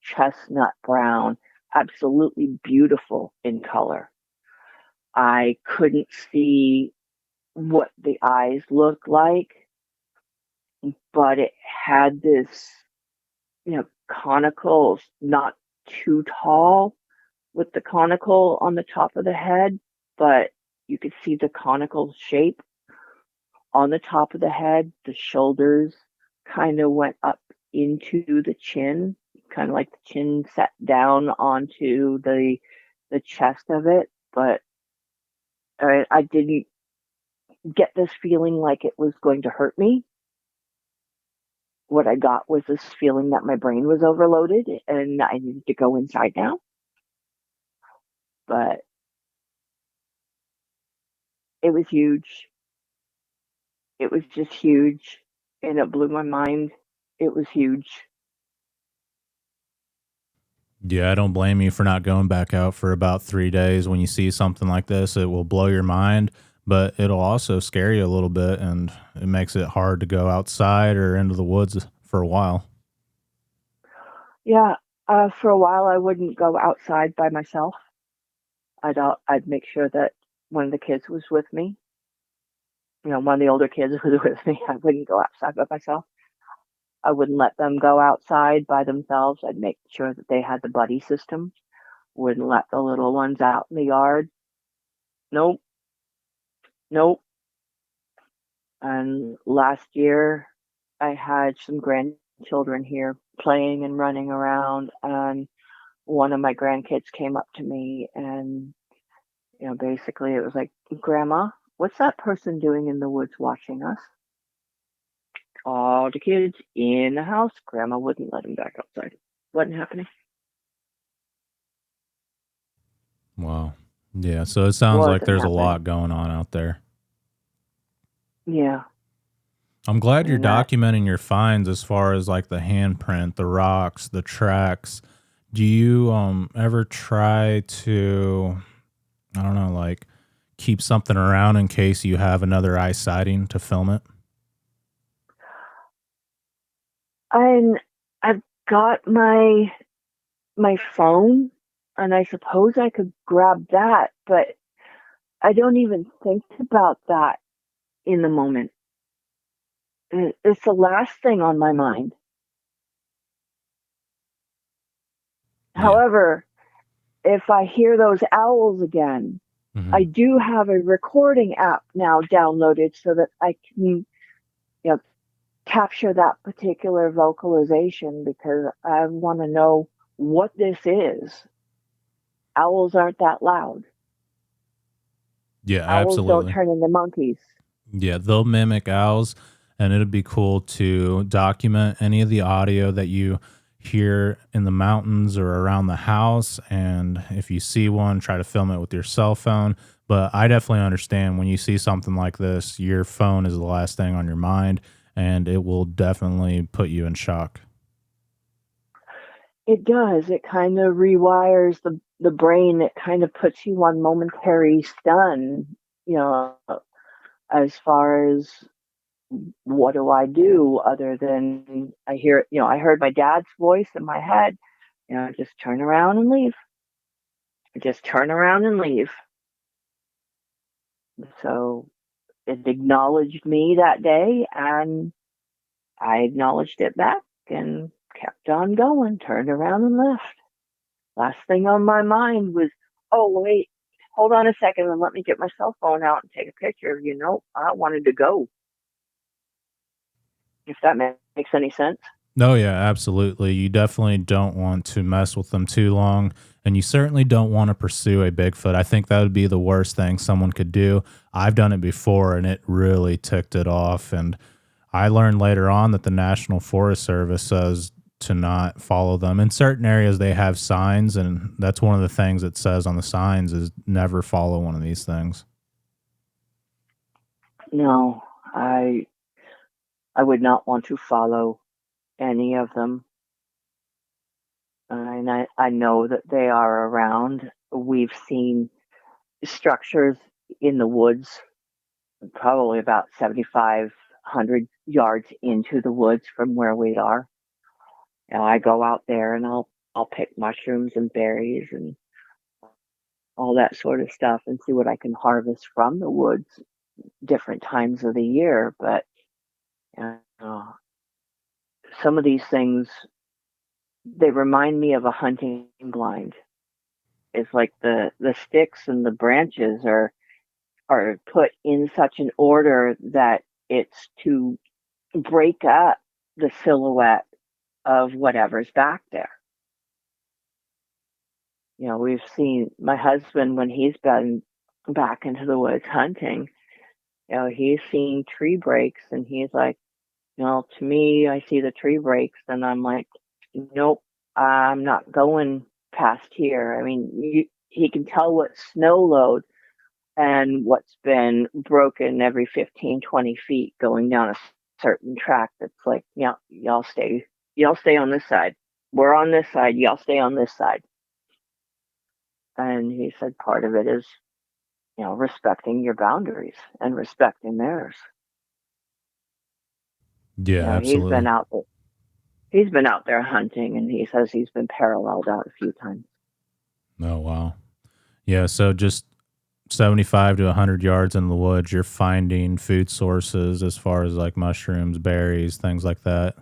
chestnut brown, absolutely beautiful in color. I couldn't see what the eyes looked like, but it had this, conical, not too tall with the conical on the top of the head, but you could see the conical shape on the top of the head. The shoulders kind of went up into the chin, kind of like the chin set down onto the chest of it, but I didn't get this feeling like it was going to hurt me. What I got was this feeling that my brain was overloaded and I needed to go inside now. But it was huge. It was just huge, and it blew my mind. It was huge. Yeah, I don't blame you for not going back out for about 3 days. When you see something like this, it will blow your mind, but it'll also scare you a little bit, and it makes it hard to go outside or into the woods for a while. Yeah, for a while I wouldn't go outside by myself. I'd make sure that one of the kids was with me. One of the older kids was with me. I wouldn't go outside by myself. I wouldn't let them go outside by themselves. I'd make sure that they had the buddy system. Wouldn't let the little ones out in the yard. Nope. Nope. And last year, I had some grandchildren here playing and running around, and one of my grandkids came up to me and, basically it was like, Grandma, what's that person doing in the woods watching us? All the kids in the house. Grandma wouldn't let him back outside. Wasn't happening. Wow. Yeah, so it sounds like Wasn't there's a happening. lot going on out there. Yeah. I'm glad you're And that, documenting your finds as far as like the handprint, the rocks, the tracks. Do you ever try to, I don't know, like keep something around in case you have another eye sighting to film it? I've got my phone, and I suppose I could grab that, but I don't even think about that in the moment. It's the last thing on my mind. Yeah. However, if I hear those owls again, I do have a recording app now downloaded so that I can, capture that particular vocalization, because I want to know what this is. Owls aren't that loud. Yeah, Owls don't absolutely. turn into monkeys. Yeah, they'll mimic owls, and it'd be cool to document any of the audio that you hear in the mountains or around the house. And if you see one, try to film it with your cell phone. But I definitely understand when you see something like this, your phone is the last thing on your mind, and it will definitely put you in shock. It does. It kind of rewires the brain. It kind of puts you on momentary stun, you know, as far as what do I do other than I heard my dad's voice in my head, just turn around and leave. Just turn around and leave. So it acknowledged me that day, and I acknowledged it back and kept on going, turned around and left. Last thing on my mind was, oh, wait, hold on a second and let me get my cell phone out and take a picture. I wanted to go. If that makes any sense. No, yeah, absolutely. You definitely don't want to mess with them too long, and you certainly don't want to pursue a Bigfoot. I think that would be the worst thing someone could do. I've done it before, and it really ticked it off. And I learned later on that the National Forest Service says to not follow them. In certain areas, they have signs, and that's one of the things it says on the signs is never follow one of these things. No, I would not want to follow any of them. And I know that they are around. We've seen structures in the woods, probably about 7,500 yards into the woods from where we are. I go out there and I'll I'll pick mushrooms and berries and all that sort of stuff and see what I can harvest from the woods different times of the year. But some of these things, they remind me of a hunting blind. It's like the sticks and the branches are put in such an order that it's to break up the silhouette of whatever's back there. We've seen my husband when he's been back into the woods hunting, he's seen tree breaks and he's like, to me, I see the tree breaks and I'm like, nope, I'm not going past here. I mean, he can tell what snow load and what's been broken every 15, 20 feet going down a certain track. That's like, y'all stay on this side. We're on this side. Y'all stay on this side. And he said part of it is, respecting your boundaries and respecting theirs. Yeah, absolutely. He's been out there hunting, and he says he's been paralleled out a few times. Oh, wow. Yeah, so just 75 to 100 yards in the woods, you're finding food sources as far as like mushrooms, berries, things like that.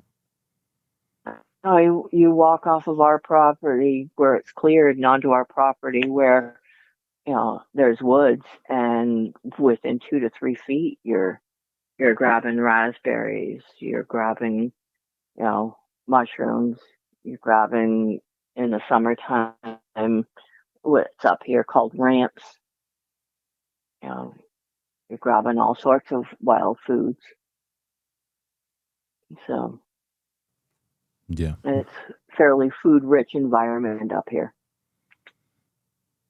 Oh, you walk off of our property where it's cleared and onto our property where, there's woods, and within 2 to 3 feet, you're grabbing raspberries, you're grabbing, mushrooms, you're grabbing in the summertime what's up here called ramps. You're grabbing all sorts of wild foods. So yeah, it's fairly food rich environment up here.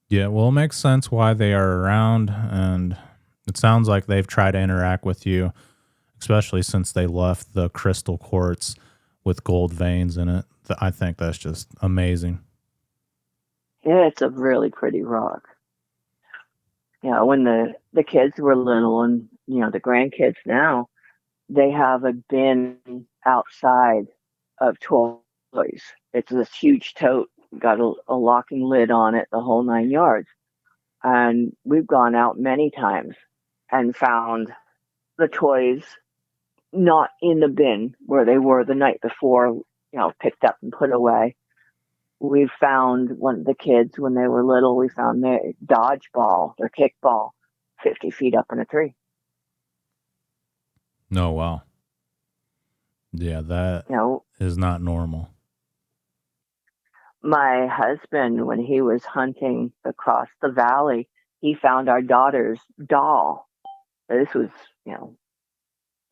Yeah, well, it makes sense why they are around, and it sounds like they've tried to interact with you, especially since they left the crystal quartz with gold veins in it. I think that's just amazing. Yeah, it's a really pretty rock. When the kids were little and, the grandkids now, they have a bin outside of toys. It's this huge tote, got a locking lid on it, the whole 9 yards. And we've gone out many times and found the toys not in the bin where they were the night before, picked up and put away. We found one of the kids when they were little, we found their dodgeball, their kickball, 50 feet up in a tree. No, wow. Yeah, that is not normal. My husband, when he was hunting across the valley, he found our daughter's doll. This was,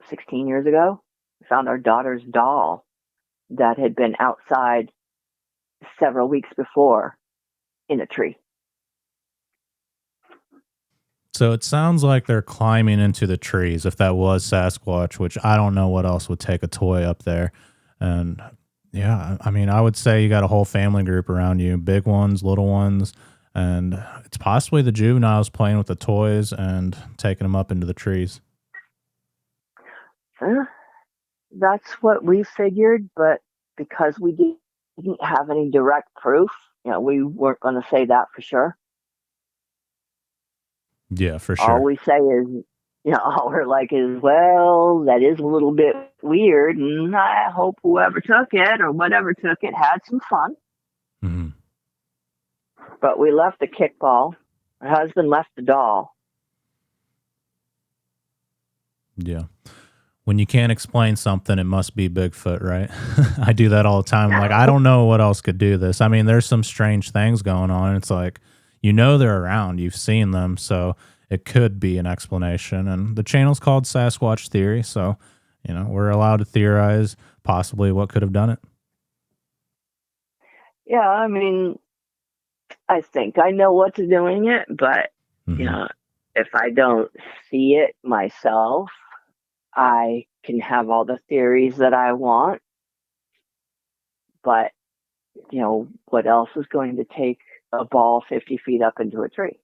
16 years ago. We found our daughter's doll that had been outside several weeks before in a tree. So it sounds like they're climbing into the trees, if that was Sasquatch, which I don't know what else would take a toy up there. And yeah, I mean, I would say you got a whole family group around you, big ones, little ones, and it's possibly the juveniles playing with the toys and taking them up into the trees. That's what we figured, but because we didn't have any direct proof, we weren't going to say that for sure. Yeah, for sure. All we say is, all we're like is, well, that is a little bit weird, and I hope whoever took it or whatever took it had some fun. Mm-hmm. But we left the kickball. My husband left the doll. Yeah. When you can't explain something, it must be Bigfoot, right? I do that all the time. I'm like, I don't know what else could do this. I mean, there's some strange things going on. It's like, they're around. You've seen them. So it could be an explanation. And the channel's called Sasquatch Theory. So, we're allowed to theorize possibly what could have done it. Yeah, I mean, I think I know what's doing it. But, if I don't see it myself, I can have all the theories that I want, but, what else is going to take a ball 50 feet up into a tree?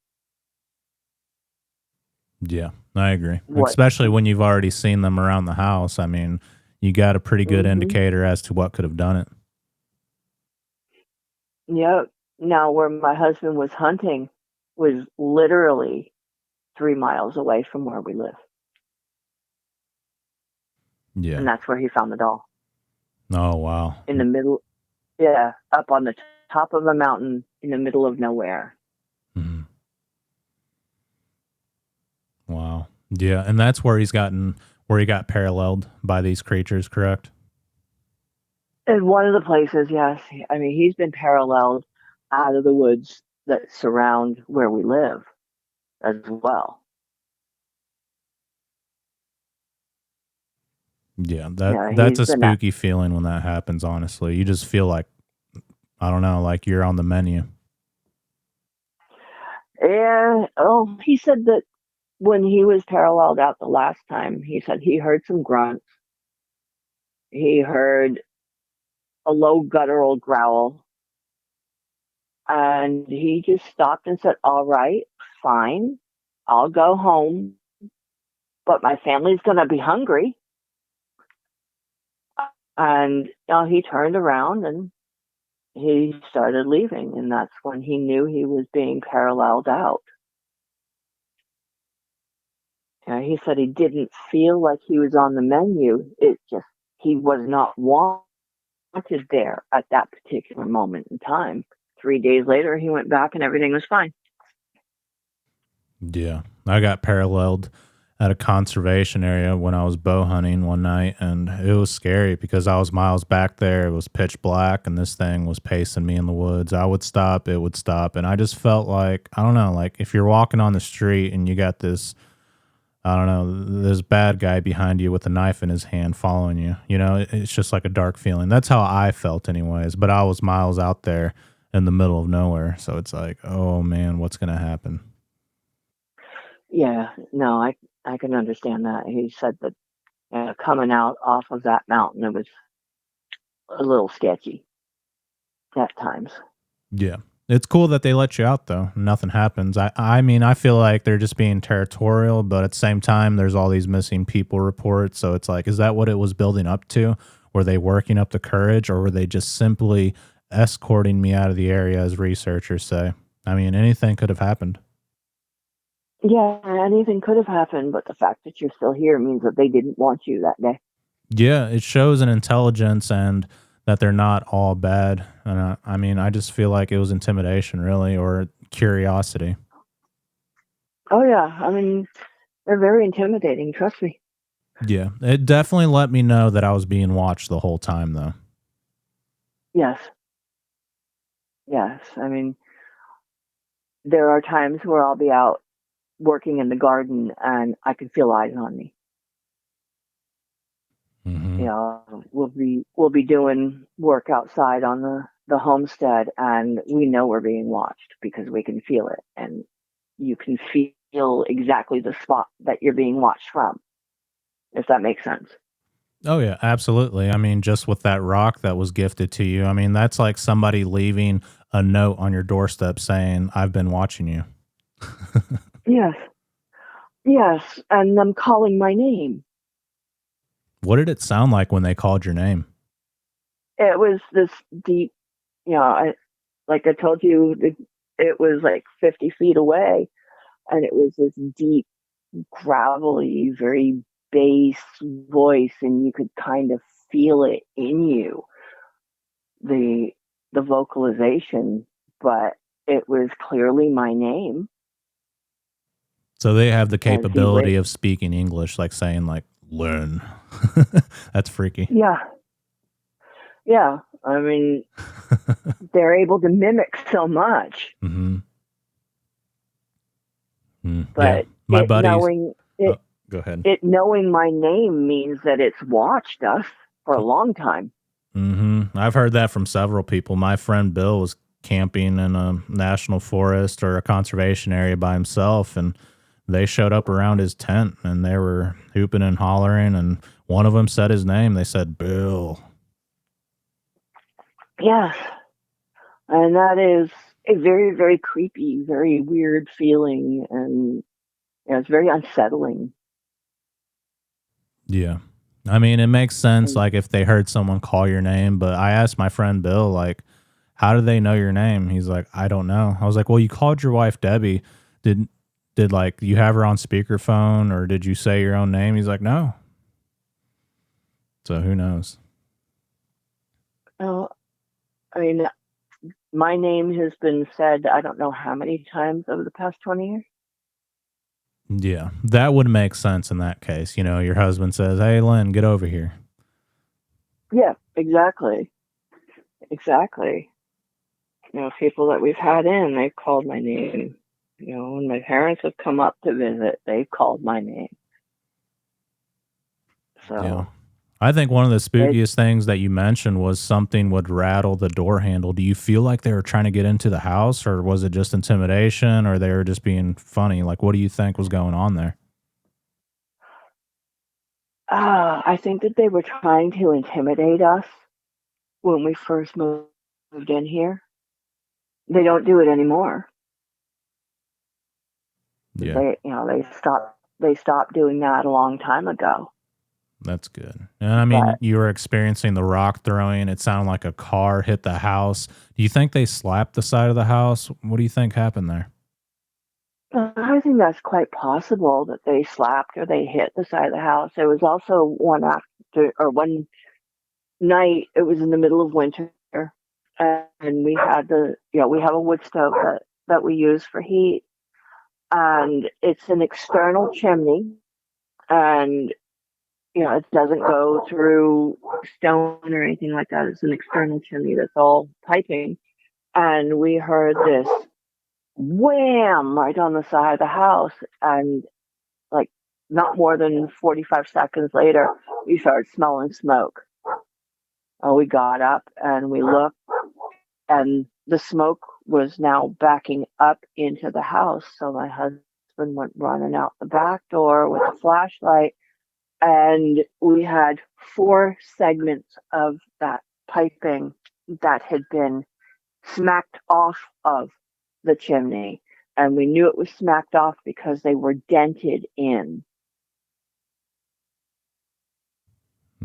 Yeah, I agree. Especially when you've already seen them around the house. I mean, you got a pretty good indicator as to what could have done it. Yep. Now, where my husband was hunting was literally 3 miles away from where we live. Yeah. And that's where he found the doll. Oh, wow. In the middle. Yeah. Up on the top of a mountain in the middle of nowhere. Mm-hmm. Wow. Yeah. And that's where he got paralleled by these creatures, correct? In one of the places, yes. I mean, he's been paralleled out of the woods that surround where we live as well. Yeah. Yeah, That's he's a been spooky feeling when that happens, honestly. You just feel like, I don't know, like you're on the menu. Yeah. Oh, he said that when he was paralleled out the last time, he said he heard some grunts. He heard a low guttural growl. And he just stopped and said, "All right, fine. I'll go home, but my family's going to be hungry." And he turned around and he started leaving. And that's when he knew he was being paralleled out. He said he didn't feel like he was on the menu. It just, he was not wanted there at that particular moment in time. 3 days later, he went back and everything was fine. Yeah. I got paralleled at a conservation area when I was bow hunting one night, and it was scary because I was miles back there. It was pitch black, and this thing was pacing me in the woods. I would stop, it would stop, and I just felt like, I don't know, like if you're walking on the street and you got this, I don't know, this bad guy behind you with a knife in his hand following you. You know, it's just like a dark feeling. That's how I felt anyways, but I was miles out there in the middle of nowhere. So it's like, oh man, what's going to happen? Yeah, no, I can understand that. He said that coming out off of that mountain, it was a little sketchy at times. Yeah. It's cool that they let you out though. Nothing happens. I mean, I feel like they're just being territorial, but at the same time there's all these missing people reports. So it's like, is that what it was building up to? Were they working up the courage, or were they just simply escorting me out of the area, as researchers say? I mean, anything could have happened. Yeah, anything could have happened, but the fact that you're still here means that they didn't want you that day. Yeah, it shows an intelligence and that they're not all bad. And I mean, I just feel like it was intimidation, really, or curiosity. Oh yeah, I mean, they're very intimidating, trust me. Yeah, it definitely let me know that I was being watched the whole time, though. Yes. Yes. I mean, there are times where I'll be out working in the garden and I can feel eyes on me. Mm-hmm. We'll be doing work outside on the homestead, and we know we're being watched because we can feel it, and you can feel exactly the spot that you're being watched from, if that makes sense. Oh yeah, absolutely. I mean, just with that rock that was gifted to you, I mean, that's like somebody leaving a note on your doorstep saying, "I've been watching you." Yes. Yes, and them calling my name. What did it sound like when they called your name? It was this deep, like I told you, it was like 50 feet away, and it was this deep, gravelly, very bass voice, and you could kind of feel it in you, the the vocalization, but it was clearly my name. So they have the As he capability went, of speaking English, like saying like "Lynn." That's freaky. yeah, yeah. I mean, they're able to mimic so much, Mm-hmm. Yeah, but my buddies. Oh, it go ahead. it knowing my name means that it's watched us for a long time. Mm-hmm. I've heard that from several people. My friend Bill was camping in a national forest or a conservation area by himself, and they showed up around his tent and they were hooping and hollering. And one of them said his name. They said Bill. Yes, and that is a very, very creepy, very weird feeling, and it's very unsettling. Yeah. I mean, it makes sense, And like if they heard someone call your name, but I asked my friend Bill, like, how did they know your name? He's like, I don't know. I was like, well, you called your wife Debbie. Did like you have her on speakerphone, or did you say your own name? He's like, no. So who knows? Oh, I mean, my name has been said I don't know how many times over the past 20 years. Yeah, that would make sense in that case. You know, your husband says, hey, Lynn, get over here. Yeah, exactly. Exactly. You know, people that we've had in, they've called my name. You know, when my parents have come up to visit, they've called my name. So Yeah. I think one of the spookiest things that you mentioned was something would rattle the door handle. Do you feel like they were trying to get into the house, or was it just intimidation, or they were just being funny? Like, what do you think was going on there? I think that they were trying to intimidate us when we first moved in here. They don't do it anymore. Yeah, They stopped doing that a long time ago. that's good. And I mean, But you were experiencing the rock throwing. It sounded like a car hit the house. Do you think they slapped the side of the house? What do you think happened there? I think that's quite possible that they slapped or they hit the side of the house. There was also one night, it was in the middle of winter, and we had we have a wood stove that we use for heat, and it's an external chimney, and it doesn't go through stone or anything like that. It's an external chimney that's all piping, and we heard this wham right on the side of the house, and like not more than 45 seconds later, we started smelling smoke. We got up and we looked, and the smoke was now backing up into the house. So my husband went running out the back door with a flashlight, and we had 4 segments of that piping that had been smacked off of the chimney. And we knew it was smacked off because they were dented in.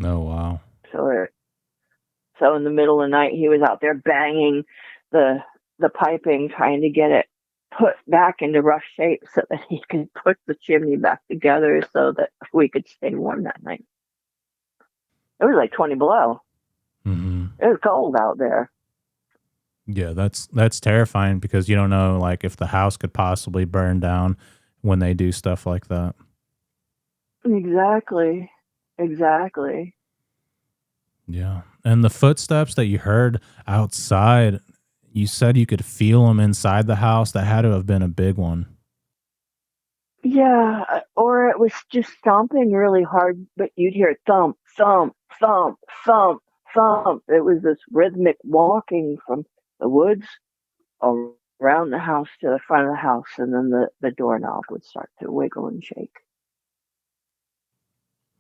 Oh, wow. So in the middle of the night, he was out there banging the piping, trying to get it put back into rough shape so that he could put the chimney back together so that we could stay warm that night. It was like 20 below. Mm-hmm. It was cold out there. Yeah, that's terrifying because you don't know like if the house could possibly burn down when they do stuff like that. Exactly. Yeah. And the footsteps that you heard outside, you said you could feel them inside the house. That had to have been a big one. Yeah, or it was just stomping really hard, but you'd hear thump, thump, thump, thump, thump. It was this rhythmic walking from the woods around the house to the front of the house, and then the doorknob would start to wiggle and shake.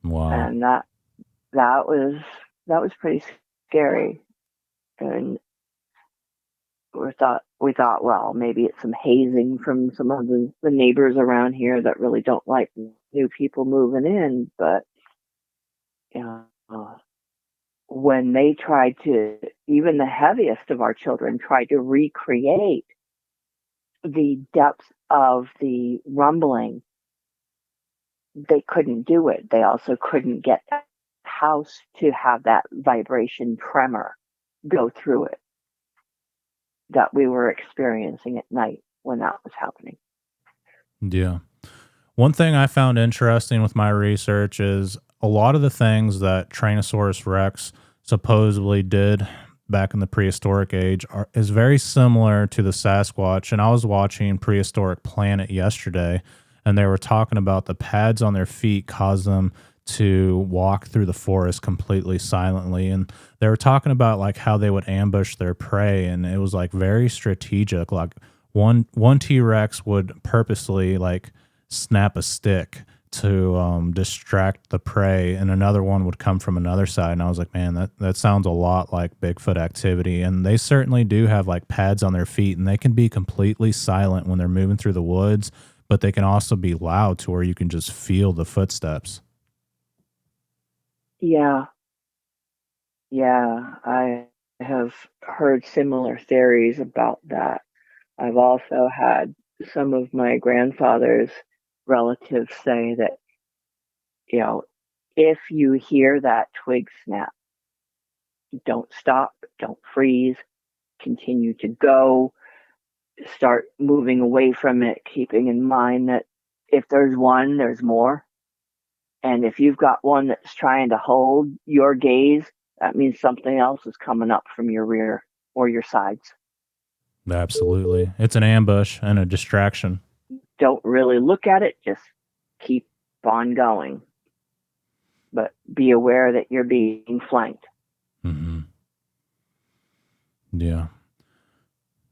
Wow. And that was pretty scary. And we thought, well, maybe it's some hazing from some of the neighbors around here that really don't like new people moving in. But when they tried to, even the heaviest of our children tried to recreate the depth of the rumbling, they couldn't do it. They also couldn't get the house to have that vibration tremor go through it that we were experiencing at night when that was happening. Yeah. One thing I found interesting with my research is a lot of the things that Tyrannosaurus Rex supposedly did back in the prehistoric age is very similar to the Sasquatch. And I was watching Prehistoric Planet yesterday, and they were talking about the pads on their feet cause them to walk through the forest completely silently. And they were talking about like how they would ambush their prey, and it was like very strategic. Like one T-Rex would purposely like snap a stick to distract the prey, and another one would come from another side. And I was like, man, that sounds a lot like Bigfoot activity. And they certainly do have like pads on their feet, and they can be completely silent when they're moving through the woods, but they can also be loud to where you can just feel the footsteps. Yeah. I have heard similar theories about that. I've also had some of my grandfather's relatives say that, if you hear that twig snap, don't stop, don't freeze, continue to go, start moving away from it, keeping in mind that if there's one, there's more. And if you've got one that's trying to hold your gaze, that means something else is coming up from your rear or your sides. Absolutely. It's an ambush and a distraction. Don't really look at it, just keep on going. But be aware that you're being flanked. Mm-hmm. Yeah.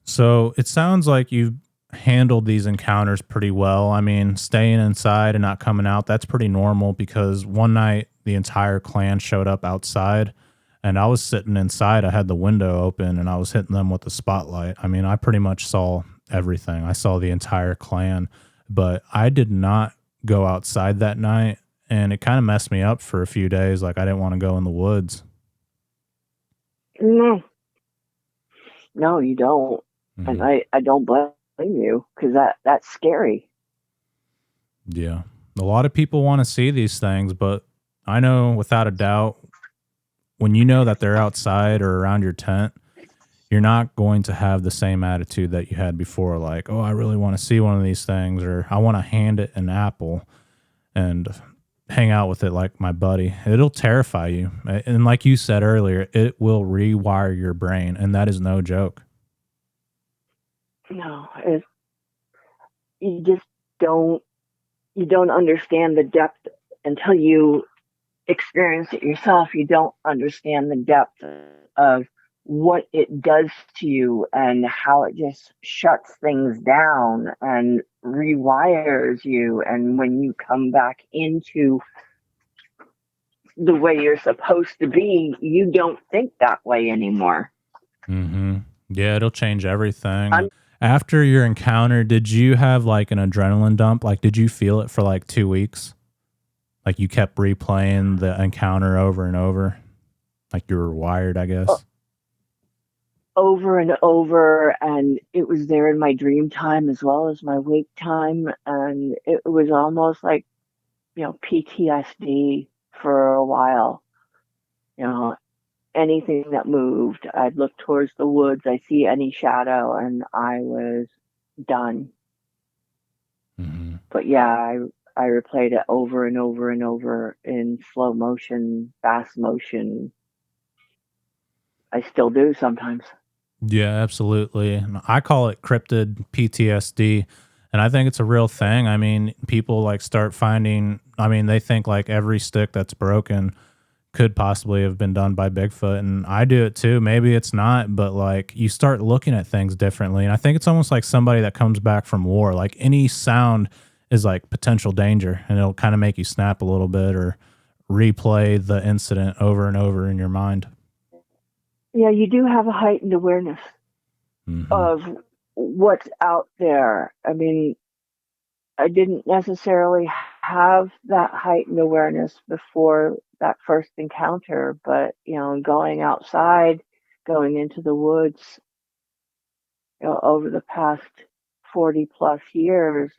So it sounds like you've handled these encounters pretty well. I mean, staying inside and not coming out, that's pretty normal, because one night the entire clan showed up outside and I was sitting inside. I had the window open and I was hitting them with the spotlight. I mean, I pretty much saw everything. I saw the entire clan, but I did not go outside that night, and it kind of messed me up for a few days. Like, I didn't want to go in the woods. No, you don't. Mm-hmm. And I don't blame you, because that's scary. Yeah. A lot of people want to see these things, but I know without a doubt, when you know that they're outside or around your tent, you're not going to have the same attitude that you had before. Like, oh, I really want to see one of these things, or I want to hand it an apple and hang out with it like my buddy. It'll terrify you. And like you said earlier, it will rewire your brain, and that is no joke. No, you just don't understand the depth until you experience it yourself. You don't understand the depth of what it does to you and how it just shuts things down and rewires you. And when you come back into the way you're supposed to be, you don't think that way anymore. Mm-hmm. Yeah, it'll change everything. After your encounter, did you have like an adrenaline dump? Like, did you feel it for like 2 weeks? Like, you kept replaying the encounter over and over? Like, you were wired, I guess? Over and over, and it was there in my dream time as well as my wake time, and it was almost like, PTSD for a while. Anything that moved, I'd look towards the woods, I see any shadow, and I was done. Mm-hmm. But yeah, I replayed it over and over and over in slow motion, fast motion. I still do sometimes. Yeah, absolutely. I call it cryptid PTSD, and I think it's a real thing. I mean, people like start finding, they think like every stick that's broken could possibly have been done by Bigfoot, and I do it too. Maybe it's not, but like, you start looking at things differently, and I think it's almost like somebody that comes back from war. Like, any sound is like potential danger, and it'll kind of make you snap a little bit or replay the incident over and over in your mind. Yeah, you do have a heightened awareness of what's out there. I mean, I didn't necessarily have that heightened awareness before that first encounter, but, going outside, going into the woods, over the past 40 plus years,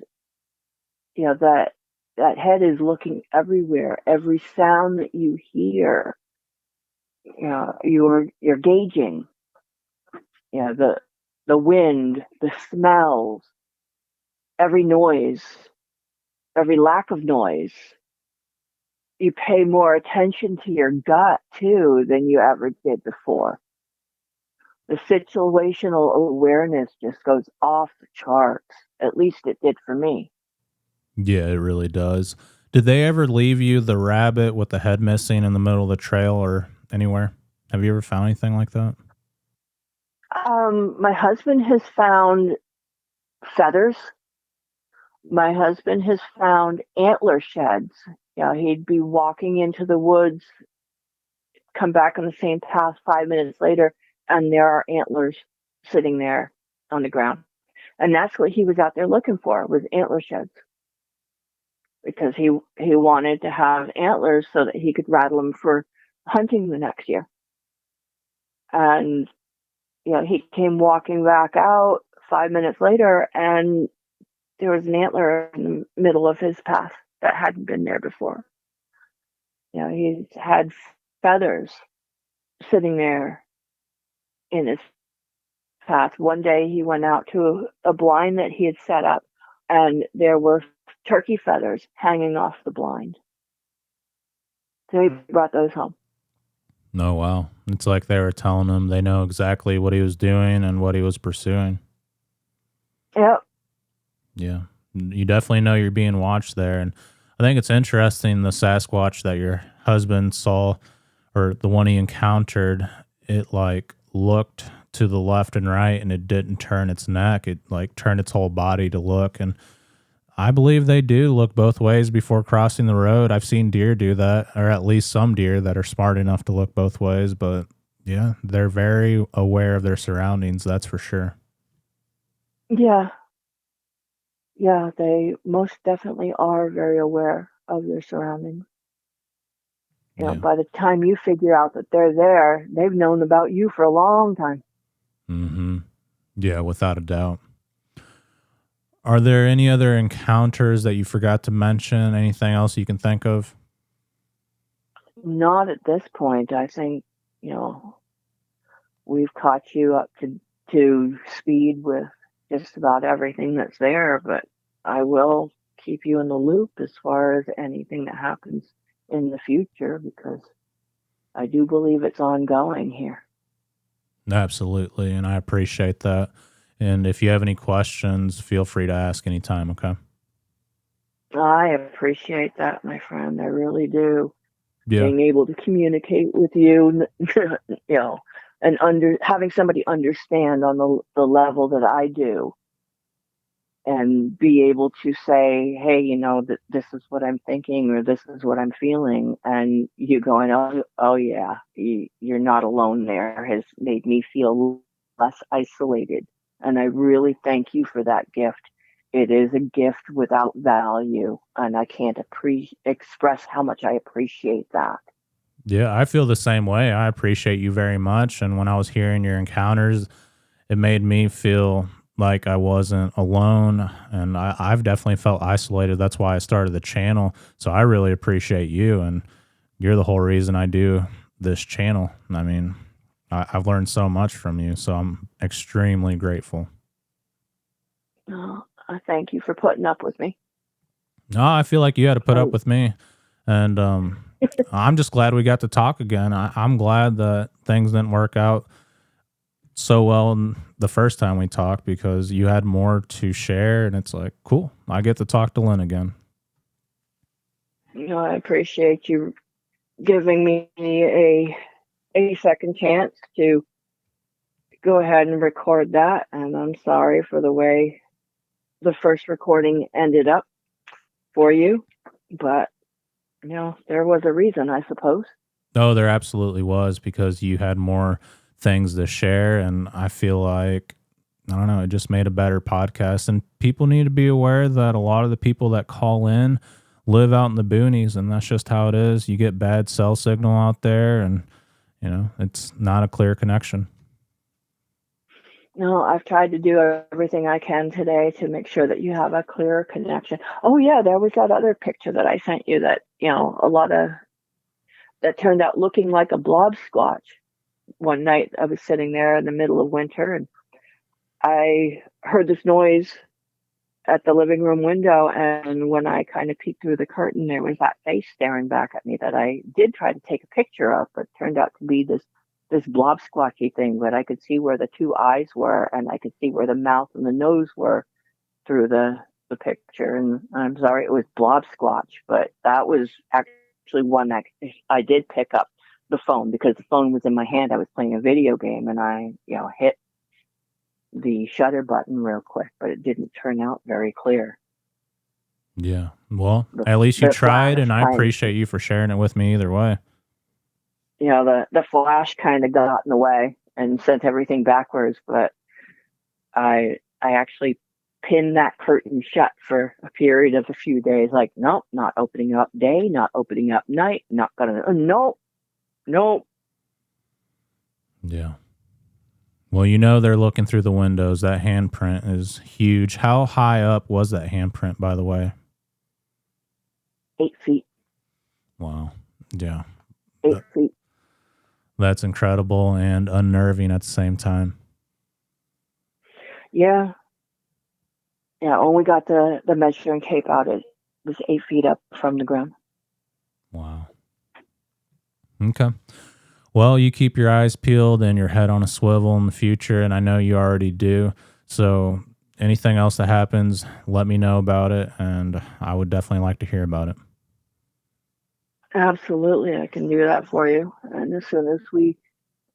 that head is looking everywhere. Every sound that you hear, you're gauging, the wind, the smells, every noise, every lack of noise. You pay more attention to your gut too than you ever did before. The situational awareness just goes off the charts. At least it did for me. Yeah, it really does. Did they ever leave you the rabbit with the head missing in the middle of the trail or anywhere? Have you ever found anything like that? My husband has found feathers. My husband has found antler sheds. He'd be walking into the woods, come back on the same path 5 minutes later, and there are antlers sitting there on the ground. And that's what he was out there looking for, was antler sheds. Because he wanted to have antlers so that he could rattle them for hunting the next year. And, he came walking back out 5 minutes later, and there was an antler in the middle of his path that hadn't been there before. He had feathers sitting there in his path. One day he went out to a blind that he had set up, and there were turkey feathers hanging off the blind. So he brought those home. Oh, wow. It's like they were telling him they know exactly what he was doing and what he was pursuing. Yep. Yeah. You definitely know you're being watched there. And I think it's interesting the Sasquatch that your husband saw, or the one he encountered, it like looked to the left and right and it didn't turn its neck. It like turned its whole body to look. And I believe they do look both ways before crossing the road. I've seen deer do that, or at least some deer that are smart enough to look both ways. But yeah, they're very aware of their surroundings. That's for sure. Yeah. Yeah, they most definitely are very aware of their surroundings. By the time you figure out that they're there, they've known about you for a long time. Mm-hmm. Yeah, without a doubt. Are there any other encounters that you forgot to mention? Anything else you can think of? Not at this point. I think, we've caught you up to speed with just about everything that's there, but I will keep you in the loop as far as anything that happens in the future, because I do believe it's ongoing here. Absolutely, and I appreciate that. And if you have any questions, feel free to ask anytime, okay? I appreciate that, my friend. I really do. Yeah. Being able to communicate with you, and having somebody understand on the level that I do, and be able to say, hey, that this is what I'm thinking, or this is what I'm feeling, and you going, oh yeah, you're not alone there, has made me feel less isolated. And I really thank you for that gift. It is a gift without value, and I can't express how much I appreciate that. Yeah, I feel the same way. I appreciate you very much. And when I was hearing your encounters, it made me feel like I wasn't alone. And I've definitely felt isolated. That's why I started the channel. So I really appreciate you. And you're the whole reason I do this channel. I mean, I've learned so much from you. So I'm extremely grateful. Oh, I thank you for putting up with me. No, I feel like you had to put up with me. And I'm just glad we got to talk again. I'm glad that things didn't work out so well the first time we talked, because you had more to share. And it's like, cool, I get to talk to Lynn again. I appreciate you giving me a second chance to go ahead and record that. And I'm sorry for the way the first recording ended up for you, but there was a reason, I suppose. No, there absolutely was, because you had more things to share. And I feel like, I don't know, it just made a better podcast. And people need to be aware that a lot of the people that call in live out in the boonies, and that's just how it is. You get bad cell signal out there, and it's not a clear connection. No, I've tried to do everything I can today to make sure that you have a clearer connection. Oh yeah, there was that other picture that I sent you that, a lot of that turned out looking like a blob squatch. One night I was sitting there in the middle of winter, and I heard this noise at the living room window, and when I kind of peeked through the curtain, there was that face staring back at me that I did try to take a picture of, but turned out to be this blob squatchy thing. But I could see where the two eyes were, and I could see where the mouth and the nose were through the picture. And I'm sorry, it was blob squatch, but that was actually one that I did pick up the phone, because the phone was in my hand. I was playing a video game, and I hit the shutter button real quick, but it didn't turn out very clear. Yeah, well, at least you tried, and I appreciate you for sharing it with me either way. The flash kind of got in the way and sent everything backwards, but I actually pinned that curtain shut for a period of a few days. Like, nope, not opening up day, not opening up night, not gonna, nope. Yeah. Well, they're looking through the windows. That handprint is huge. How high up was that handprint, by the way? 8 feet. Wow. Yeah. 8 feet. That's incredible and unnerving at the same time. Yeah. Yeah, when we got the measuring tape out, it was 8 feet up from the ground. Wow. Okay. Well, you keep your eyes peeled and your head on a swivel in the future, and I know you already do. So anything else that happens, let me know about it, and I would definitely like to hear about it. Absolutely, I can do that for you. And as soon as we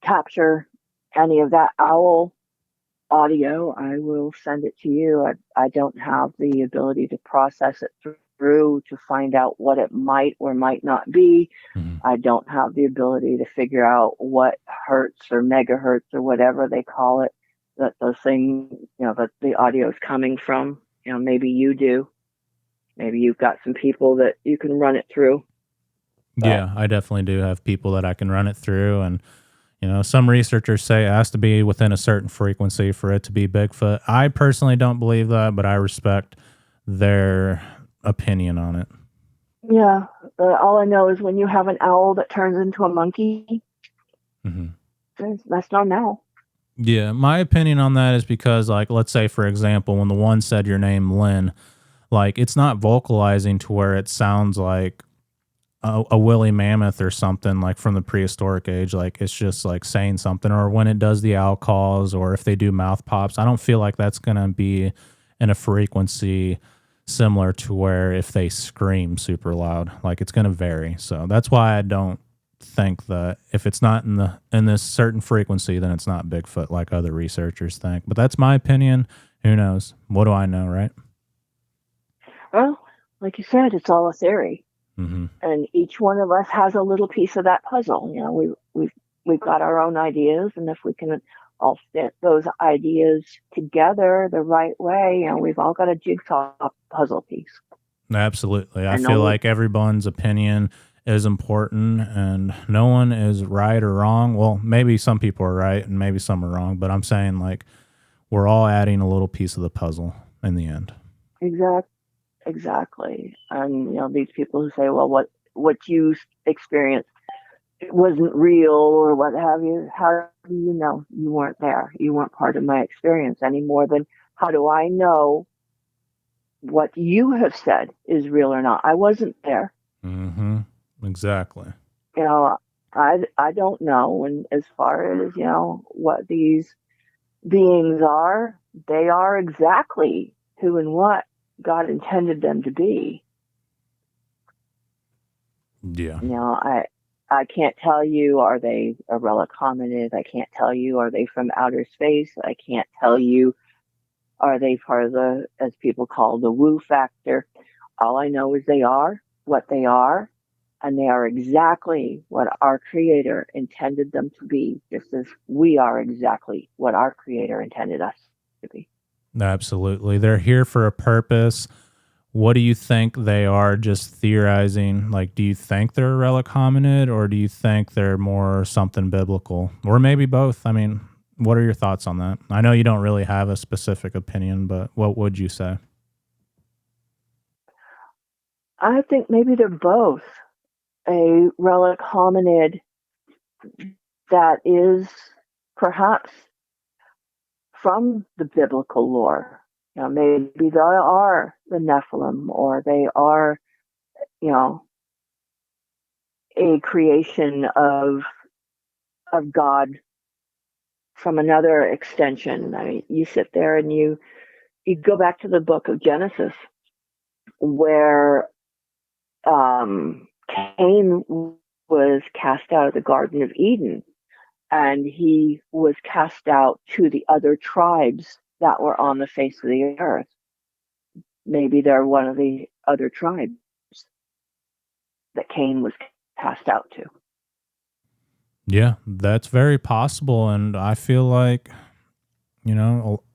capture any of that owl audio, I will send it to you. I don't have the ability to process it through to find out what it might or might not be. Mm-hmm. I don't have the ability to figure out what hertz or megahertz or whatever they call it, that those things, that the audio is coming from. Maybe you do. Maybe you've got some people that you can run it through. Yeah, I definitely do have people that I can run it through. And, some researchers say it has to be within a certain frequency for it to be Bigfoot. I personally don't believe that, but I respect their opinion on it. Yeah. All I know is when you have an owl that turns into a monkey, that's not an owl. Yeah, my opinion on that is because, like, let's say, for example, when the one said your name, Lynn, like, it's not vocalizing to where it sounds like a woolly mammoth or something like from the prehistoric age. Like, it's just like saying something. Or when it does the owl calls, or if they do mouth pops, I don't feel like that's going to be in a frequency similar to where if they scream super loud, like, it's going to vary. So that's why I don't think that if it's not in this certain frequency, then it's not Bigfoot like other researchers think. But that's my opinion. Who knows? What do I know, right? Well, like you said, it's all a theory. Mm-hmm. And each one of us has a little piece of that puzzle. We've got our own ideas, and if we can all fit those ideas together the right way, we've all got a jigsaw puzzle piece. Absolutely. I feel like everyone's opinion is important, and no one is right or wrong. Well, maybe some people are right and maybe some are wrong, but I'm saying, like, we're all adding a little piece of the puzzle in the end. Exactly. And these people who say, well, what you experienced, it wasn't real or what have you, how do you know? You weren't there. You weren't part of my experience any more than how do I know what you have said is real or not? I wasn't there. Mm-hmm. Exactly. I don't know. And as far as, what these beings are, they are exactly who and what God intended them to be. Yeah. I can't tell you, are they a relic hominid? I can't tell you, are they from outer space? I can't tell you, are they part of the, as people call, the woo factor? All I know is they are what they are, and they are exactly what our Creator intended them to be, just as we are exactly what our Creator intended us to be. Absolutely. They're here for a purpose. What do you think they are? Just theorizing. Like, do you think they're a relic hominid, or do you think they're more something biblical? Or maybe both. I mean, what are your thoughts on that? I know you don't really have a specific opinion, but what would you say? I think maybe they're both. A relic hominid that is perhaps from the biblical lore. Maybe they are the Nephilim, or they are, a creation of God from another extension. I mean, you sit there and you go back to the book of Genesis, where Cain was cast out of the Garden of Eden, and he was cast out to the other tribes that were on the face of the earth. Maybe they're one of the other tribes that Cain was cast out to. Yeah, that's very possible. And I feel like,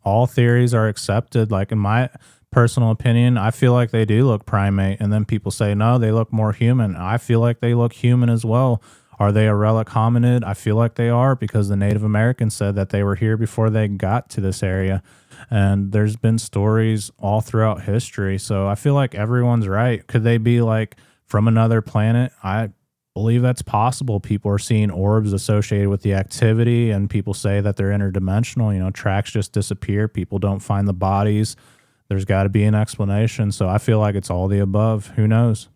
all theories are accepted. Like, in my personal opinion, I feel like they do look primate. And then people say, no, they look more human. I feel like they look human as well. Are they a relic hominid? I feel like they are, because the Native Americans said that they were here before they got to this area. And there's been stories all throughout history. So I feel like everyone's right. Could they be like from another planet? I believe that's possible. People are seeing orbs associated with the activity, and people say that they're interdimensional. You know, tracks just disappear. People don't find the bodies. There's got to be an explanation. So I feel like it's all the above. Who knows?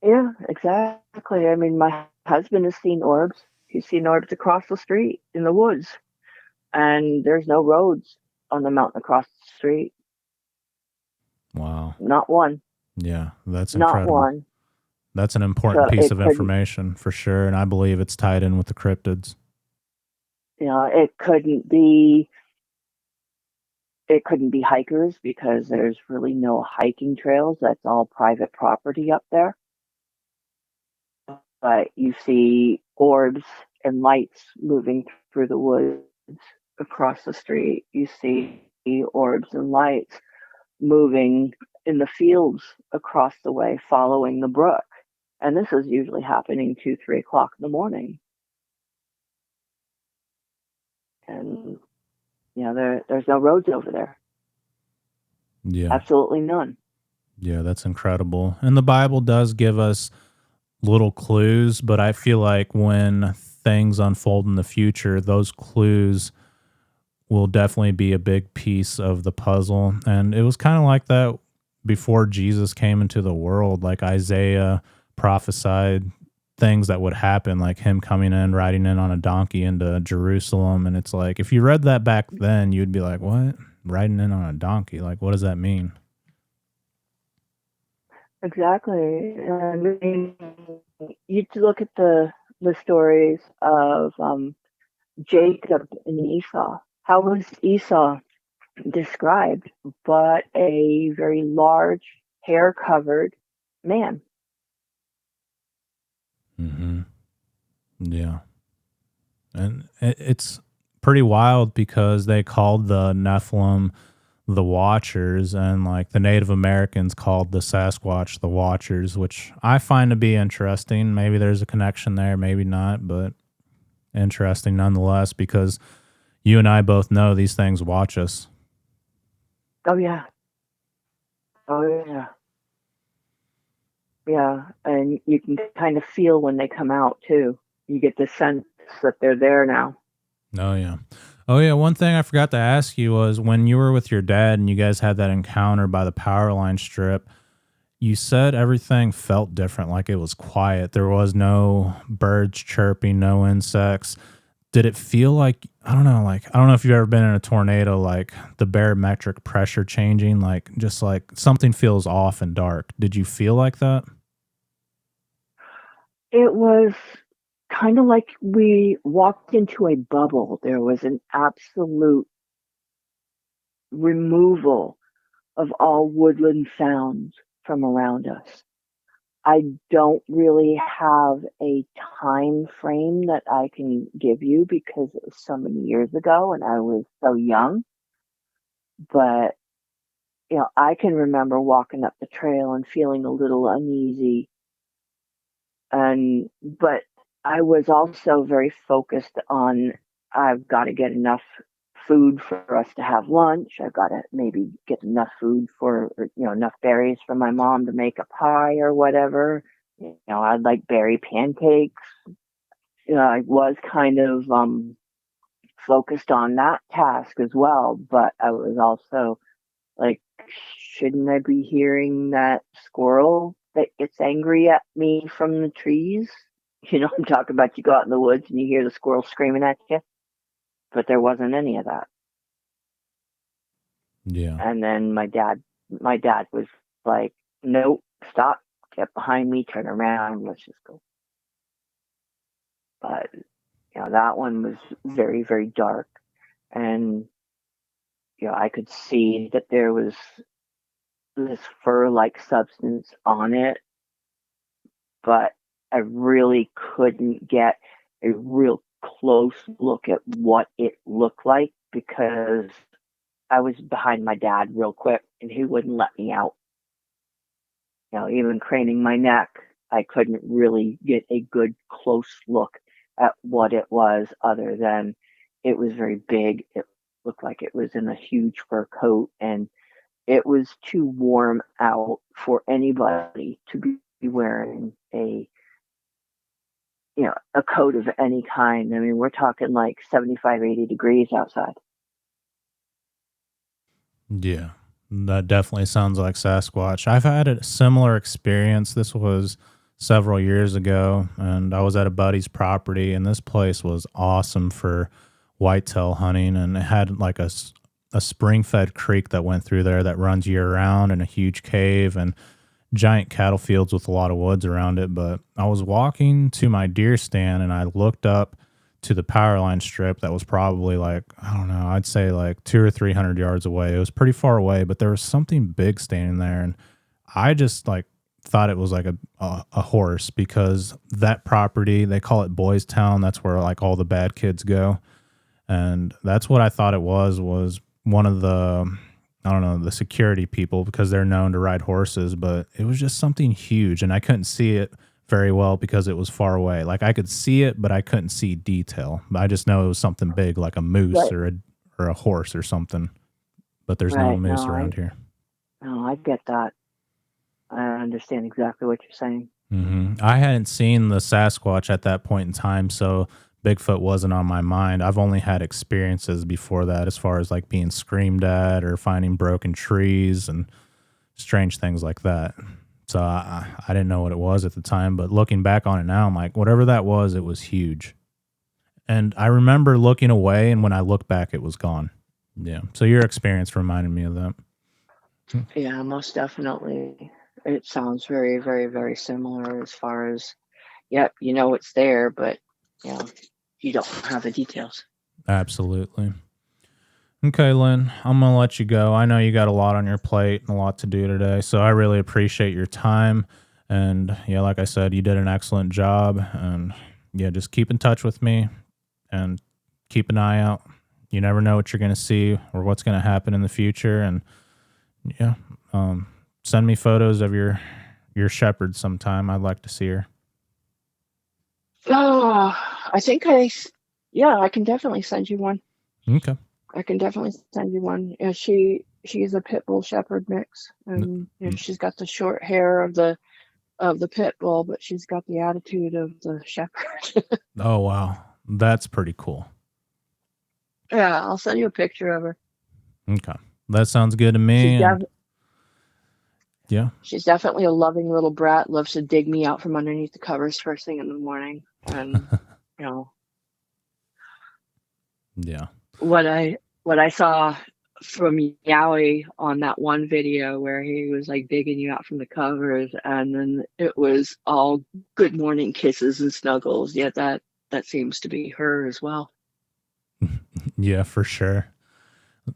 Yeah, exactly. I mean, my husband has seen orbs. He's seen orbs across the street in the woods, and there's no roads on the mountain across the street. Wow. Not one. Yeah, that's Not incredible. one. That's an important So piece it of couldn't, information for sure. And I believe it's tied in with the cryptids. it couldn't be. It couldn't be hikers because there's really no hiking trails. That's all private property up there. But you see orbs and lights moving through the woods across the street. You see orbs and lights moving in the fields across the way, following the brook. And this is usually happening 2, 3 o'clock in the morning. And there's no roads over there. Yeah. Absolutely none. Yeah, that's incredible. And the Bible does give us little clues, but I feel like when things unfold in the future, those clues will definitely be a big piece of the puzzle. And it was kind of like that before Jesus came into the world. Like Isaiah prophesied things that would happen, like him coming in, riding in on a donkey into Jerusalem. And it's like, if you read that back then, you'd be like, what? Riding in on a donkey? Like, what does that mean? Exactly. I mean, you look at the stories of Jacob and Esau. How was Esau described? But a very large, hair-covered man. Mm-hmm. Yeah. And it's pretty wild because they called the Nephilim the Watchers, and like the Native Americans called the Sasquatch the Watchers, which I find to be interesting. Maybe there's a connection there, maybe not, but interesting nonetheless, because you and I both know these things watch us. Oh yeah. Oh yeah. Yeah, and you can kind of feel when they come out too. You get the sense that they're there now. Oh, yeah. Oh, yeah. One thing I forgot to ask you was when you were with your dad and you guys had that encounter by the power line strip, you said everything felt different, like it was quiet. There was no birds chirping, no insects. Did it feel like, I don't know, like, I don't know if you've ever been in a tornado, like the barometric pressure changing, like just like something feels off and dark. Did you feel like that? It was kind of like we walked into a bubble. There was an absolute removal of all woodland sounds from around us. I don't really have a time frame that I can give you because it was so many years ago and I was so young. But, I can remember walking up the trail and feeling a little uneasy. But I was also very focused on I've got to get enough food for us to have lunch. I've got to maybe get enough food enough berries for my mom to make a pie or whatever. I'd like berry pancakes. I was kind of focused on that task as well, but I was also like, shouldn't I be hearing that squirrel that gets angry at me from the trees? I'm talking about you go out in the woods and you hear the squirrel screaming at you, but there wasn't any of that. Yeah. And then my dad was like, nope, stop, get behind me, turn around, let's just go. But, that one was very, very dark. And, I could see that there was this fur-like substance on it, but I really couldn't get a real close look at what it looked like because I was behind my dad real quick and he wouldn't let me out. Even craning my neck, I couldn't really get a good close look at what it was, other than it was very big. It looked like it was in a huge fur coat, and it was too warm out for anybody to be wearing a coat of any kind. I mean, we're talking like 75, 80 degrees outside. Yeah, that definitely sounds like Sasquatch. I've had a similar experience. This was several years ago, and I was at a buddy's property, and this place was awesome for whitetail hunting, and it had like a spring-fed creek that went through there that runs year-round, and a huge cave, and giant cattle fields with a lot of woods around it. But I was walking to my deer stand, and I looked up to the power line strip that was probably like, I don't know, I'd say like 200 or 300 yards away. It was pretty far away, but there was something big standing there, and I just like thought it was like a horse, because that property, they call it Boys Town. That's where like all the bad kids go, and that's what I thought it was one of the, I don't know, the security people, because they're known to ride horses. But it was just something huge, and I couldn't see it very well because it was far away. Like I could see it, but I couldn't see detail. I just know it was something big, like a moose or a horse or something. But there's no moose around here. No, I get that. I understand exactly what you're saying. Mm-hmm. I hadn't seen the Sasquatch at that point in time, so Bigfoot wasn't on my mind. I've only had experiences before that, as far as like being screamed at or finding broken trees and strange things like that. So I didn't know what it was at the time, but looking back on it now, I'm like, whatever that was, it was huge. And I remember looking away, and when I look back, it was gone. Yeah. So your experience reminded me of that. Yeah, most definitely. It sounds very, very, very similar, as far as, yep, it's there, but you don't have the details. Absolutely. Okay, Lynn, I'm going to let you go. I know you got a lot on your plate and a lot to do today, so I really appreciate your time. And yeah, like I said, you did an excellent job. And yeah, just keep in touch with me and keep an eye out. You never know what you're going to see or what's going to happen in the future. And yeah, send me photos of your shepherd sometime. I'd like to see her. Oh, I think I can definitely send you one. Okay. I can definitely send you one. Yeah, she's a pit bull shepherd mix, and she's got the short hair of the pit bull, but she's got the attitude of the shepherd. Oh wow, that's pretty cool. Yeah, I'll send you a picture of her. Okay, that sounds good to me. Yeah, she's definitely a loving little brat. Loves to dig me out from underneath the covers first thing in the morning, and yeah. What I saw from Yowie on that one video where he was like digging you out from the covers, and then it was all good morning kisses and snuggles. Yeah, that seems to be her as well. Yeah, for sure.